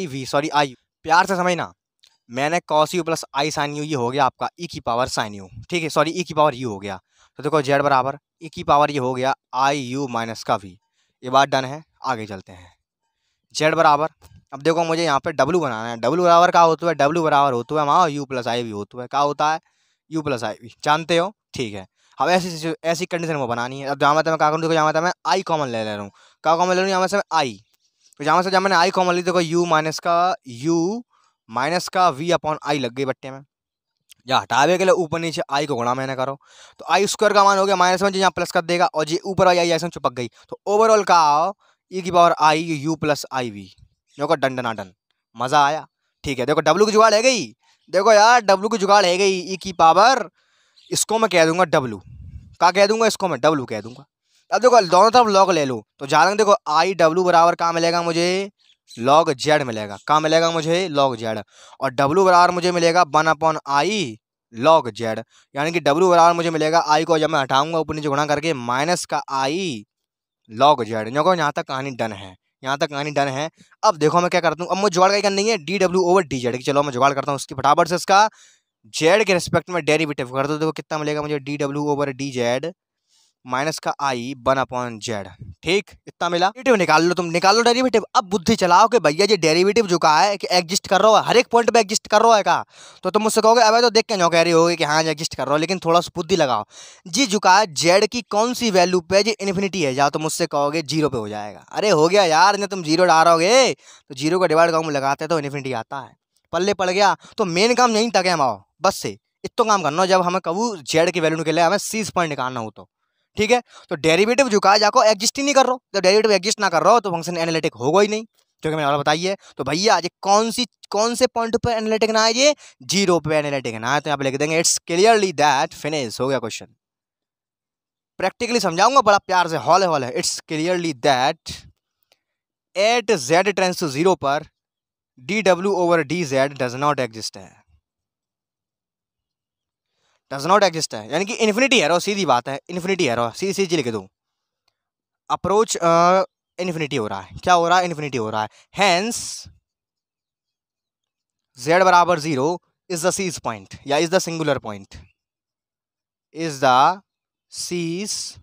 v sorry i, प्यार से समझना, मैंने cos u plus i sine u, ये हो गया आपका ई की पावर साइन यू, ठीक है, सॉरी ई की पावर यू हो गया। तो देखो जेड बराबर ई की पावर ये हो गया आई यू माइनस का वी। ये बात डन है, आगे चलते हैं। जेड बराबर, अब देखो मुझे यहाँ पे डब्ल्यू बनाना है। डब्ल्यू बराबर क्या होता है, डब्ल्यू बराबर होता है वहाँ यू प्लस आई वी होता है। क्या होता है, यू प्लस आई वी, जानते हो, ठीक है। अब ऐसी कंडीशन में बनानी है। अब जहाँ मैं क्या करूँ, देखो यहाँ मैं आई कॉमन ले रहा हूँ। क्या कॉमन ले रहा हूँ, यहाँ से मैं आई, तो जहाँ से जब मैंने आई कॉमन ली, देखो यू माइनस का वी अपॉन आई लग गई बट्टे में। या हटावे के लिए ऊपर नीचे आई को गुणा मैंने करो, तो आई स्क्वायर का मान हो गया माइनस में, जो यहाँ प्लस कर देगा, और जी ऊपर आई ऐसे चिपक गई। तो ओवरऑल का ई की power i u plus i v, देखो डन डना डन, मजा आया। ठीक है, देखो डब्ल्यू की जुगाड़ है गई, देखो यार डब्ल्यू की जुगाड़ है गई, ई की पावर, इसको मैं कह दूंगा डब्ल्यू, क्या कह दूंगा, इसको मैं डब्ल्यू कह दूंगा। अब देखो दोनों तरफ लॉग ले लो, तो जहाँ देखो आई डब्ल्यू बराबर कहाँ मिलेगा मुझे, लॉग जेड मिलेगा। कहाँ मिलेगा मुझे, लॉग जेड। और डब्ल्यू बराबर मुझे मिलेगा 1 आई लॉग जेड, यानी कि डब्ल्यू बराबर मुझे मिलेगा, आई को जब मैं हटाऊंगा ऊपर नीचे गुणा करके, माइनस का आई लॉग जेड। देखो यहाँ तक कहानी डन है, यहाँ तक कहानी डन है। अब देखो मैं क्या करता हूँ, अब मुझे जुगाड़ क्या करनी है, डी डब्ल्यू ओवर डी जेड की। चलो मैं जुगाड़ करता हूँ उसकी फटाफट से, इसका जेड के रिस्पेक्ट में डेरिवेटिव कर दो। देखो कितना मिलेगा मुझे, डी डब्ल्यू ओवर डी जेड माइनस का आई 1/जेड, ठीक, इतना मिला। डेरिवेटिव निकाल लो, तुम निकाल लो डेरिवेटिव। अब बुद्धि चलाओ कि भैया ये डेरिवेटिव जो कहा है कि एग्जिस्ट कर रहा है, हर एक पॉइंट पे एग्जिस्ट कर रहा है का, तो तुम मुझसे कहोगे अबे तो देख के नो कह रही होगी कि हाँ एग्जिस्ट कर रहा हो, लेकिन थोड़ा सा बुद्धि लगाओ। जी जो कहा जेड की कौन सी वैल्यू पे जी इन्फिनिटी है, जाओ तो मुझसे कहोगे 0 पे हो जाएगा। अरे हो गया यार, जब तुम 0 डालोगे तो 0 का डिवाइड में लगाते तो इन्फिनिटी आता है। पल्ले पड़ गया, तो मेन काम यहीं तक है हमारा, बस से इतना काम करना। जब हमें कबू जेड की वैल्यू निकले, हमें सीज पॉइंट निकालना हो तो, ठीक है। तो डेरिवेटिव जो कहा जाको एग्जिस्ट ही नहीं कर रहा, जब डेरिवेटिव एग्जिस्ट ना कर रहा हो तो फंक्शन एनालिटिक होगा ही नहीं, क्योंकि मैंने बताइए। तो भैया ये कौन से पॉइंट पे एनालिटिक ना है, ये 0 पे एनालिटिक ना है। तो यहाँ पे लिख देंगे इट्स क्लियरली दैट, फिनिश हो गया क्वेश्चन। प्रैक्टिकली समझाऊंगा बड़ा प्यार से, हॉल है। It's clearly that at z tends to 0 पर डी डब्ल्यू over d z does not exist है, डज नॉट एग्जिस्ट है, यानी कि इन्फिनिटी एरो, सीधी बात है, इन्फिनिटी एरो, सीधी सीधी लिख दूं, अप्रोच इन्फिनिटी हो रहा है। क्या हो रहा है, इन्फिनिटी हो रहा है। हेंस z बराबर 0 इज द सीज पॉइंट, या is the singular point, is the seize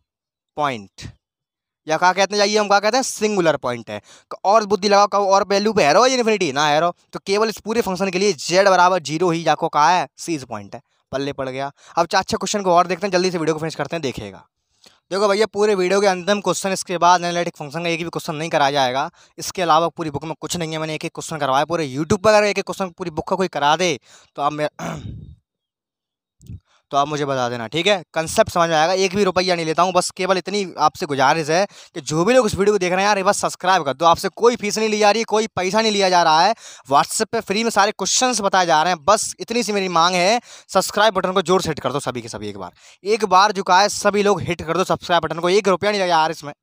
point, या क्या कहते हैं, जाइए हम क्या कहते हैं, सिंगुलर पॉइंट है। और बुद्धि लगाओ, कहो और वैल्यू पे एरो है इन्फिनिटी ना एरो, तो केवल इस पूरे फंक्शन के लिए z बराबर 0 ही जाको कहा है सीज पॉइंट है। पल्ले पड़ गया। अब 4-6 क्वेश्चन को और देखते हैं, जल्दी से वीडियो को फिनिश करते हैं, देखिएगा। देखो भैया, पूरे वीडियो के अंतिम क्वेश्चन इसके बाद एनालिटिक फंक्शन का एक भी क्वेश्चन नहीं कराया जाएगा। इसके अलावा पूरी बुक में कुछ नहीं है, मैंने एक एक क्वेश्चन करवाया पूरे यूट्यूब पर। अगर एक एक क्वेश्चन पूरी बुक का कोई करा दे तो आप मेरा तो आप मुझे बता देना, ठीक है। कंसेप्ट समझ में आएगा, एक भी रुपया नहीं लेता हूँ, बस केवल इतनी आपसे गुजारिश है कि जो भी लोग इस वीडियो को देख रहे हैं यार, ये बस सब्सक्राइब कर दो। आपसे कोई फीस नहीं ली जा रही, कोई पैसा नहीं लिया जा रहा है। व्हाट्सएप पे फ्री में सारे क्वेश्चंस बताए जा रहे हैं, बस इतनी सी मेरी मांग है। सब्सक्राइब बटन को जोर से हिट कर दो सभी के सभी। एक बार झुका है, सभी लोग हिट कर दो सब्सक्राइब बटन को। 1 रुपया नहीं लगा यार इसमें।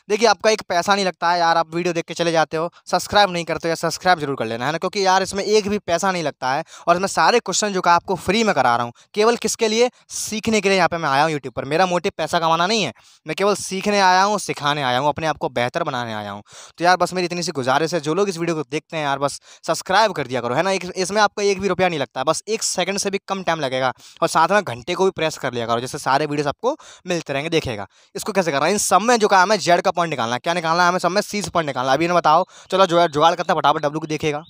देखिए, आपका एक पैसा नहीं लगता है यार, आप वीडियो देख के चले जाते हो, सब्सक्राइब नहीं करते हो, या सब्सक्राइब जरूर कर लेना है ना, क्योंकि यार इसमें एक भी पैसा नहीं लगता है। और इसमें सारे क्वेश्चन जो का आपको फ्री में करा रहा हूँ, केवल किसके लिए? सीखने के लिए यहाँ पे मैं आया हूँ यूट्यूब पर। मेरा मोटिव पैसा कमाना नहीं है, मैं केवल सीखने आया हूँ, सिखाने आया हूँ, अपने आप को बेहतर बनाने आया हूँ। तो यार बस मेरी इतनी सी गुजारिश है, जो लोग इस वीडियो को देखते हैं यार, बस सब्सक्राइब कर दिया करो, है ना। इसमें आपका 1 भी रुपया नहीं लगता है, बस 1 सेकंड से भी कम टाइम लगेगा। और साथ में घंटे को भी प्रेस कर लिया करो, जैसे सारे वीडियोस आपको मिलते रहेंगे, देखेगा। इसको कैसे करना है? इन सब में जो काम है जेड का पॉइंट निकालना है। क्या निकालना है हमें? सब में सी से पॉइंट निकालना है। अभी इन्हें बताओ, चलो जुगाड़ करता है फटाफट। डब्ल्यू को देखेगा,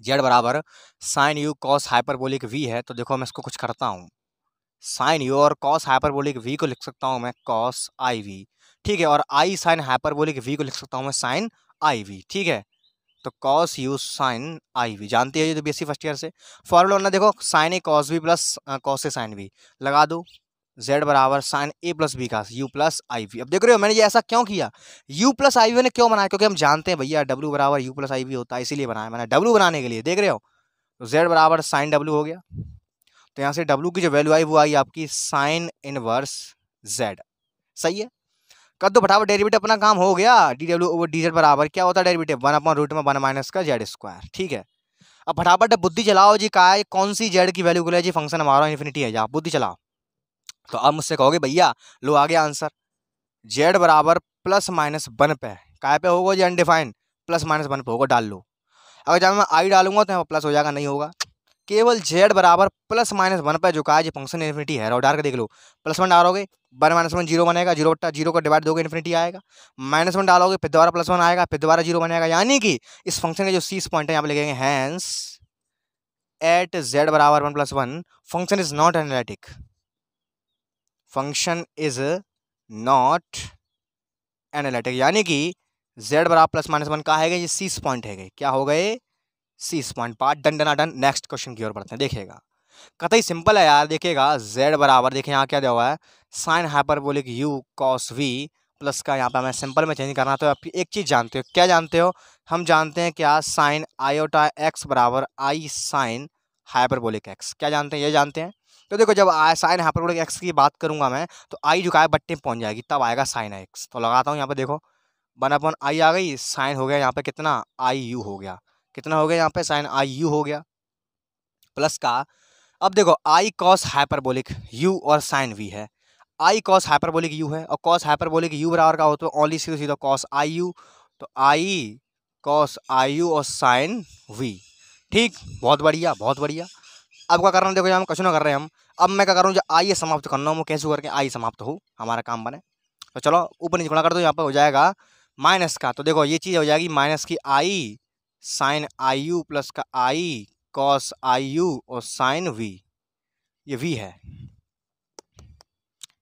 जेड बराबर sine u cos hyperbolic v है। तो देखो मैं इसको कुछ करता हूँ, साइन यू और कॉस हाइपरबोलिक वी को लिख सकता हूँ मैं कॉस आई वी, ठीक है। और आई साइन हाइपरबोलिक वी को लिख सकता हूँ मैं साइन आई वी, ठीक है। तो cos u sine i v जानते हैं ये तो बीएससी फर्स्ट ईयर से। फॉर्मूला ना देखो, sine a cos b plus cos a sine b लगा दो। जेड बराबर साइन ए प्लस बी का यू प्लस आई वी। अब देख रहे हो मैंने ये ऐसा क्यों किया? यू प्लस आई वी मैंने क्यों बनाया? क्योंकि हम जानते हैं भैया डब्ल्यू बराबर यू प्लस आई वी होता है, इसीलिए बनाया मैंने, डब्ल्यू बनाने के लिए, देख रहे हो। तो जेड बराबर साइन डब्ल्यू हो गया। तो यहाँ से डब्ल्यू की जो वैल्यू आई वो आई आपकी साइन इनवर्स जेड। सही है, कर दो फटाफट डेरिवेटिव, अपना काम हो गया। डी डब्ल्यू ओवर डी जेड बराबर क्या होता है डेरिवेटिव? 1/√1 माइनस का जेड स्क्वायर, ठीक है। अब फटाफट बुद्धि चलाओ जी, का है कौन सी जेड की वैल्यू को ले जी फंक्शन हमारा इन्फिनिटी है, जा बुद्धि चलाओ। तो अब मुझसे कहोगे भैया लो आ गया आंसर, जेड बराबर +-1 पे, काय पे होगा जी? अनडिफाइंड, +-1 पे होगा, डाल लो। अगर जब मैं आई डालूंगा तो यहाँ प्लस हो जाएगा, नहीं होगा। केवल जेड बराबर +-1 पे जो का है फंक्शन इन्फिनिटी है, और डाल के देख लो। +1 डालोगे 1 - 1 0 बनेगा, 0/0 को डिवाइड दोगे इन्फिनिटी आएगा। -1 डालोगे फिर दोबारा +1 आएगा, फिर दोबारा 0 बनेगा। यानी कि इस फंक्शन के जो सी पॉइंट है यहाँ पे लिखेंगे, हैंस एट जेड बराबर 1+1 function is not analytic, function is not analytic. यानी कि z बराबर +-1 का है, ये सी पॉइंट है, क्या हो गए? C point. पार्ट डन डना डन। नेक्स्ट क्वेश्चन की ओर बढ़ते हैं, देखिएगा कतई सिंपल है यार। देखिएगा z बराबर, देखिए यहाँ क्या दिया हुआ है, sine hyperbolic u cos v plus का यहाँ पे हमें सिंपल में चेंज करना। तो आप एक चीज़ जानते हो, क्या जानते हो? हम जानते हैं क्या, साइन आयोटा x बराबर आई साइन हाइपरबोलिक x। क्या जानते हैं? ये जानते हैं। तो देखो जब साइन हाइपरबोलिक x की बात करूंगा मैं, तो आई जो का है बट्टे में पहुंच जाएगी, तब आएगा साइन x। तो लगाता हूँ यहाँ पे, देखो 1/i आ गई, साइन हो गया यहाँ पे कितना, आई यू हो गया। कितना हो गया यहाँ पे? साइन आई यू हो गया, प्लस का। अब देखो आई कॉस हाइपरबोलिक u और साइन v है, आई कॉस हाइपरबोलिक u है, और कॉस हाइपरबोलिक u बराबर का हो तो ओनली सीधे सीधा कॉस आई यू। तो आई कॉस आई यू और साइन v, ठीक। बहुत बढ़िया, बहुत बढ़िया। अब क्या करना है? देखो यहाँ हम क्वेश्चन कर रहे हैं हम। अब मैं क्या कर रहा हूँ, जो आई ये समाप्त करना हूँ, कैसे करके आई समाप्त हो, हमारा काम बने। तो चलो ऊपर नीचे गुणा कर दो, यहाँ पर हो जाएगा माइनस का। तो देखो ये चीज़ हो जाएगी माइनस की आई साइन आई यू प्लस का आई कॉस आई यू और साइन वी, ये वी है,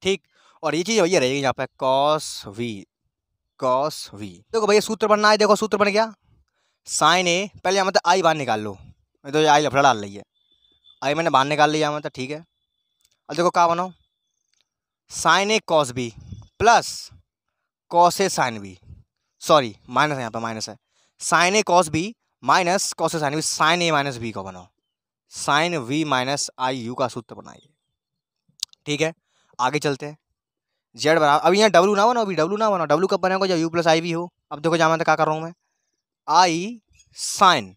ठीक। और ये चीज़ भैया रहेगी यहाँ पे कॉस वी, कॉस वी। देखो भैया सूत्र बनना है, देखो सूत्र बन गया, साइन ए, पहले यहाँ मतलब आई बाहर निकाल लो, मैं तो आई लफड़ा डाल रही है, आई मैंने बाहर निकाल लिया मतलब, ठीक है। अब देखो क्या बनाओ, sine a cos b plus cos a sine b, sorry minus है यहाँ पे, माइनस है, sine a cos b minus cos a sine b, sine a minus b को बनाओ, sine v minus i u का सूत्र बनाइए, ठीक है। आगे चलते हैं, जेड बराबर, अभी यहाँ डब्लू ना बनाओ, अभी डब्लू ना बनाओ, डब्लू कब बनेगा जब यू प्लस आई वी हो। अब देखो जहाँ मैं क्या कर रहा हूँ मैं, आई साइन,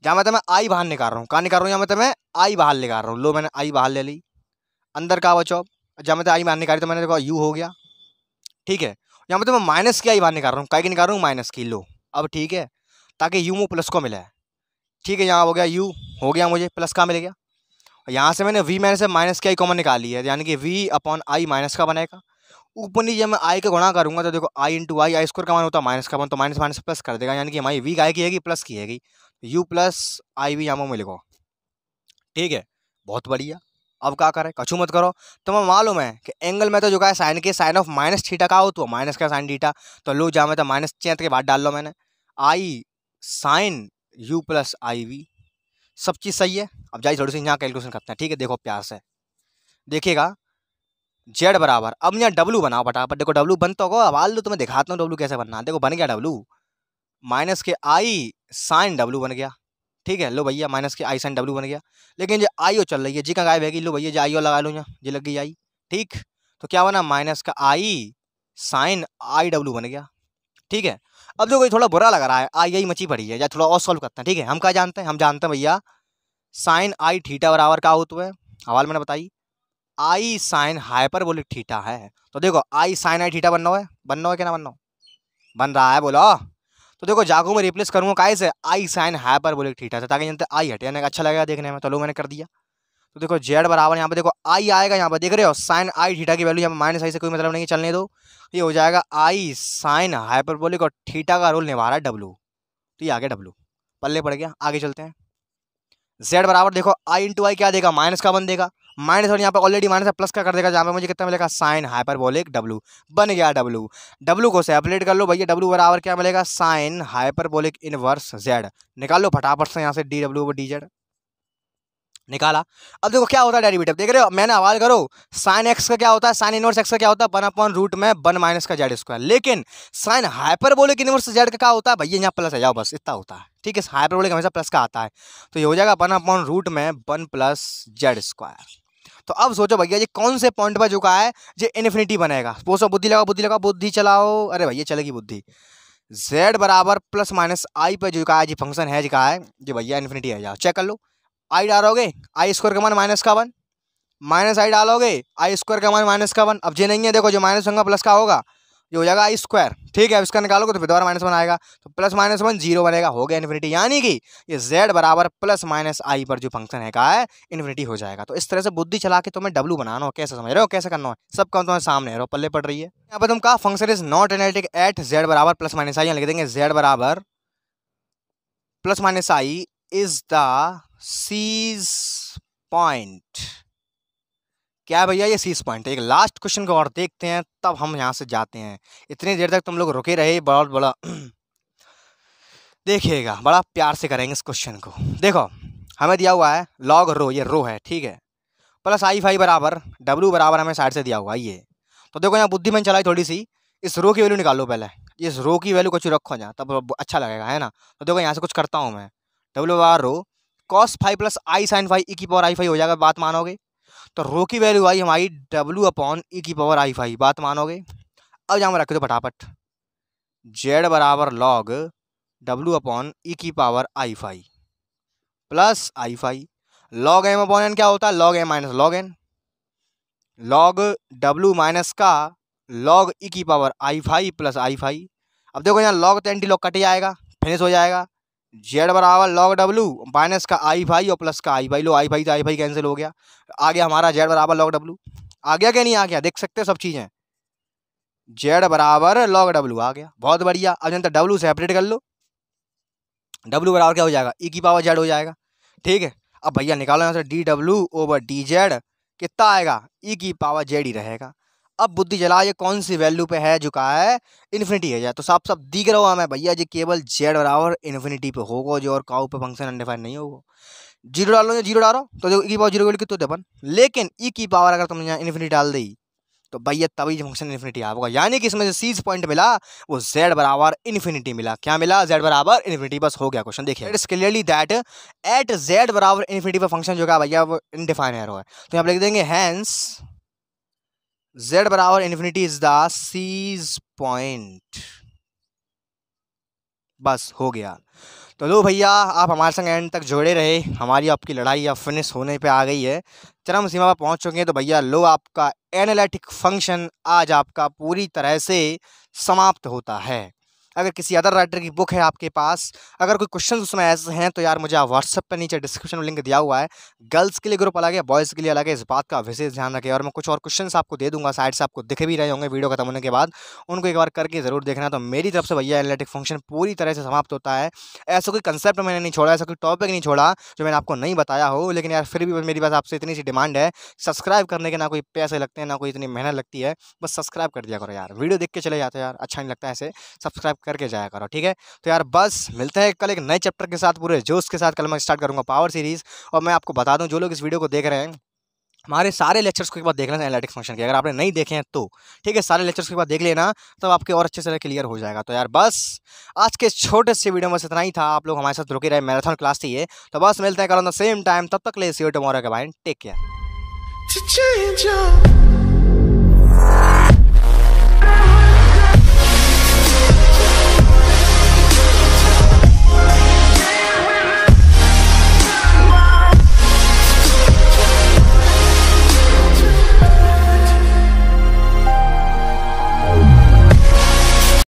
जहाँ मैं आई बाहर निकाल रहा हूँ, कहाँ निकाल रहा हूँ, यहाँ मैं आई बाहर निकाल रहा हूँ, लो मैंने आई बाहर ले ली, अंदर का बचो, जहाँ मैं आई बाहर निकाली तो मैंने देखो यू हो गया, ठीक है। यहाँ मैं माइनस की आई बाहर निकाल रहा हूँ, काय की निकाल रहा हूँ, माइनस की, लो अब ठीक है, ताकि यू प्लस को मिला है, ठीक है। यहाँ हो गया यू हो गया, मुझे प्लस का मिल गया। यहाँ से मैंने v माइनस से माइनस की आई कॉमन निकाली है, यानी कि v अपॉन आई माइनस का बनेगा। ऊपर नीचे मैं आई का गुणा करूंगा तो देखो आई इंटू आई, आई स्क्वायर का मान होता है माइनस का मान, तो माइनस माइनस प्लस कर देगा, यानी कि हमारी v काय की है, प्लस की है, यू प्लस आई वी यहाँ में लिखो, ठीक है। बहुत बढ़िया, अब क्या करें, कछु मत करो। तुम्हें मालूम है कि एंगल में तो जो है साइन के साइन ऑफ माइनस थीटा का हो तो माइनस का साइन थीटा, तो लो जहाँ में तो माइनस चेंथ के बाद डाल लो मैंने i sine u plus i v, सब चीज़ सही है। अब जाइए थोड़ी सी यहाँ कैलकुलेशन करते हैं, ठीक है। देखो प्यार से देखिएगा, जेड बराबर, अब यहाँ डब्लू बनाओ फटाफट। देखो डब्लू बनता होगा, अब आल लो तुम्हें दिखाता हूँ डब्लू कैसे बनना है। देखो बन गया डब्लू, माइनस के आई साइन डब्लू बन गया, ठीक है। लो भैया माइनस के आई साइन डब्लू बन गया, लेकिन जो आई ओ चल रही है जी का गायब है, लो भैया जो आई ओ लगा लो यहाँ, ये लग गई आई, ठीक। तो क्या बना, माइनस का आई साइन आई डब्लू बन गया, ठीक है। अब देखो ये थोड़ा बुरा लग रहा है, आई आई मची पड़ी है, या थोड़ा और सॉल्व करते हैं, ठीक है। हम क्या जानते हैं, हम जानते हैं भैया साइन आई थीटा बराबर क्या होता है, हवाल मैंने बताई आई साइन हाइपरबोलिक थीटा है। तो देखो आई साइन आई थीटा बनना है, बनना है क्या ना बनना, बन रहा है बोलो। तो देखो जागो में रिप्लेस करूंगा काय से, आई साइन हाइपरबोलिक थीटा से, ताकि जनते आई हटे जाने का अच्छा लगेगा देखने में। तो लो मैंने कर दिया। तो देखो जेड बराबर यहाँ पे देखो आई आएगा, यहाँ पे देख रहे हो साइन आई थीटा की वैल्यू यहाँ पे माइनस आई से कोई मतलब नहीं, चलने दो। ये हो जाएगा आई साइन हाइपरबोलिक और थीटा का रोल निभा रहा है डब्लू, तो ये आ गया डब्लू, पल्ले पड़ गया। आगे चलते हैं, जेड बराबर देखो आई इंटू आई क्या देगा, माइनस का बन देगा, माइनस और यहाँ पे ऑलरेडी माइनस प्लस का कर देगा, जहाँ पे मुझे कितना मिलेगा साइन हाइपरबोलिक डब्लू, बन गया डब्लू। डब्लू को सेपरेट कर लो भैया, डब्लू बराबर क्या मिलेगा, साइन हाइपरबोलिक इनवर्स जेड, निकाल लो फटाफट से यहाँ से डी डब्ल्यू डी जेड, निकाला। अब देखो क्या होता है डेरिवेटिव, देख रहे हो, मैंने हवाल करो साइन एक्स का क्या होता है, साइन इनवर्स एक्स का क्या होता है, 1/रूट में 1 माइनस का जेड स्क्वायर, लेकिन साइन हाइपरबोलिक इनवर्स जेड का क्या होता है भैया, यहाँ प्लस है जाओ बस इतना होता है, ठीक है। हाइपरबोलिक हमेशा प्लस का आता है, तो ये हो जाएगा 1/रूट में 1 प्लस जेड स्क्वायर। तो अब सोचो भैया ये कौन से पॉइंट पर झुका है, जो इन्फिनिटी बनेगा। सपोज बुद्धि लगाओ, बुद्धि लगाओ, बुद्धि चलाओ, अरे भैया चलेगी बुद्धि। जेड बराबर प्लस माइनस आई पर झुका है जी, फंक्शन है झुका है जी भैया, इन्फिनिटी है, जाओ चेक कर लो। आई डालोगे आई स्क्वायर का मान माइनस का 1, माइनस आई डालोगे आई स्क्वायर का मान माइनस का 1। अब जे नहीं है देखो, जो माइनस होगा प्लस का होगा, जो हो जाएगा आई स्क्वायर, ठीक है। अब इसका निकालोगे तो फिर दोबारा -1 आएगा, तो प्लस माइनस 1 0 बनेगा, हो गया इन्फिनिटी। यानी कि ये z बराबर प्लस माइनस आई पर जो फंक्शन है का है इन्फिनिटी हो जाएगा। तो इस तरह से बुद्धि चला के तुम्हें डब्लू बनाना हो, कैसे समझ रहे हो, कैसे करना है, सब काम तुम्हारे सामने है, पल्ले पड़ रही है। यहाँ पर तुम कहा function is not analytic at z बराबर प्लस माइनस आई, लिख देंगे z बराबर plus minus i is the seize point. क्या है भैया, ये सीज पॉइंट है। एक लास्ट क्वेश्चन को और देखते हैं, तब हम यहाँ से जाते हैं। इतनी देर तक तुम लोग रुके रहे, बहुत बड़ा देखिएगा, बड़ा प्यार से करेंगे इस क्वेश्चन को। देखो हमें दिया हुआ है लॉग रो, ये रो है, ठीक है, प्लस आई फाई बराबर डब्ल्यू बराबर हमें साइड से दिया हुआ है ये। तो देखो यहाँ बुद्धि मैंने चलाई थोड़ी सी, इस रो की वैल्यू निकालो पहले, इस रो की वैल्यू कुछ रखो यहाँ, तब अच्छा लगेगा, है ना। तो देखो यहाँ से कुछ करता हूँ मैं, डब्ल्यू बराबर रो cos phi plus i sine phi E की पावर आई फाई हो जाएगा, बात मानोगे। तो रो की वैल्यू आई हमारी डब्ल्यू अपॉन ई की पावर आई फाई, बात मानोगे। अब यहाँ रख दो फटाफट, जेड बराबर लॉग डब्ल्यू अपॉन ई की power i phi plus i phi, log m upon n क्या होता है, log m minus log n, log डब्ल्यू माइनस का लॉग ई की power i phi plus i phi. अब देखो यहाँ लॉग तो एंटी लॉग कट जाएगा, फिनिश हो जाएगा। जेड बराबर लॉग डब्ल्यू माइनस का आई फाई और प्लस का आई फाई, लो आई फाई तो आई फाई कैंसिल हो गया, आ गया हमारा जेड बराबर लॉग डब्ल्यू। आ गया क्या नहीं आ गया, देख सकते हो सब चीज़ें, जेड बराबर लॉग डब्ल्यू आ गया, बहुत बढ़िया। अब जनता डब्ल्यू सेपरेट कर लो, डब्ल्यू बराबर क्या हो जाएगा, ई की पावर जेड हो जाएगा, ठीक है। अब भैया निकालो यहाँ से डी डब्ल्यू ओवर डी जेड, कितना आएगा, ई की पावर जेड ही रहेगा। अब बुद्धि जला, ये कौन सी वैल्यू पे है झुका है, इन्फिनिटी है जाए, तो साफ साफ दिख रहा हमें भैया जी केवल जेड बराबर इन्फिनिटी पे होगा, जो और काउ पे फंक्शन अनडिफाइंड नहीं होगा। जीरो डालो या जीरो डालो, तो देखो ई की पावर जीरो कितने होते अपन, लेकिन ई की पावर अगर तुमने यहाँ इन्फिनिटी डाल दी तो भैया तभी फंक्शन इन्फिनिटी आएगा। यानी कि इसमें से सीज पॉइंट मिला वो z बराबर इन्फिनिटी मिला, क्या मिला, z बराबर इन्फिनिटी, बस हो गया क्वेश्चन। देखिए it is clearly that eight z बराबर इन्फिनिटी पर फंक्शन जो है भैया वो इनडिफाइन एरो है, तो यहाँ लिख देंगे हैंस z बराबर infinity is the seize point, बस हो गया। तो लो भैया आप हमारे संग एंड तक जुड़े रहे, हमारी आपकी लड़ाई अब फिनिश होने पे आ गई है, चरम सीमा पर पहुंच चुके हैं। तो भैया लो आपका एनालिटिक फंक्शन आज आपका पूरी तरह से समाप्त होता है। अगर किसी अदर राइटर की बुक है आपके पास, अगर कोई क्वेश्चन उसमें ऐसे हैं तो यार मुझे आप व्हाट्सएप पर नीचे डिस्क्रिप्शन में लिंक दिया हुआ है। गर्ल्स के लिए ग्रुप अलग है, बॉयज़ के लिए अलग है, इस बात का विशेष ध्यान रखें। और मैं कुछ और क्वेश्चंस आपको दे दूंगा, साइड से आपको दिख भी रहे होंगे वीडियो खत्म होने के बाद, उनको एक बार करके ज़रूर देखना। तो मेरी तरफ से भैया एनालिटिक फंक्शन पूरी तरह से समाप्त होता है। ऐसा कोई कंसेप्ट मैंने नहीं छोड़ा, ऐसा कोई टॉपिक नहीं छोड़ा जो मैंने आपको नहीं बताया हो। लेकिन यार फिर भी मेरी बस आपसे इतनी सी डिमांड है, सब्सक्राइब करने के ना कोई पैसे लगते हैं, ना कोई इतनी मेहनत लगती है, बस सब्सक्राइब कर दिया करो यार। वीडियो देख के चले जाते हो यार, अच्छा नहीं लगता ऐसे, सब्सक्राइब करके जाया करो, ठीक है। तो यार बस मिलते हैं कल एक नए चैप्टर के साथ, पूरे जोश के साथ। कल मैं स्टार्ट करूँगा पावर सीरीज़। और मैं आपको बता दूँ, जो लोग इस वीडियो को देख रहे हैं, हमारे सारे लेक्चर्स को एक बार देख लेना एनालिटिक्स फंक्शन के, अगर आपने नहीं देखे हैं तो, ठीक है। सारे लेक्चर्स को एक बार देख लेना, तब आपके और अच्छे से क्लियर हो जाएगा। तो यार बस आज के छोटे से वीडियो में बस इतना ही था। आप लोग हमारे साथ रुके रहे, मैराथन क्लास थी ये। तो बस मिलते हैं कल ऑन द सेम टाइम, तब तक ले सी यू टुमारो के भाई, टेक केयर।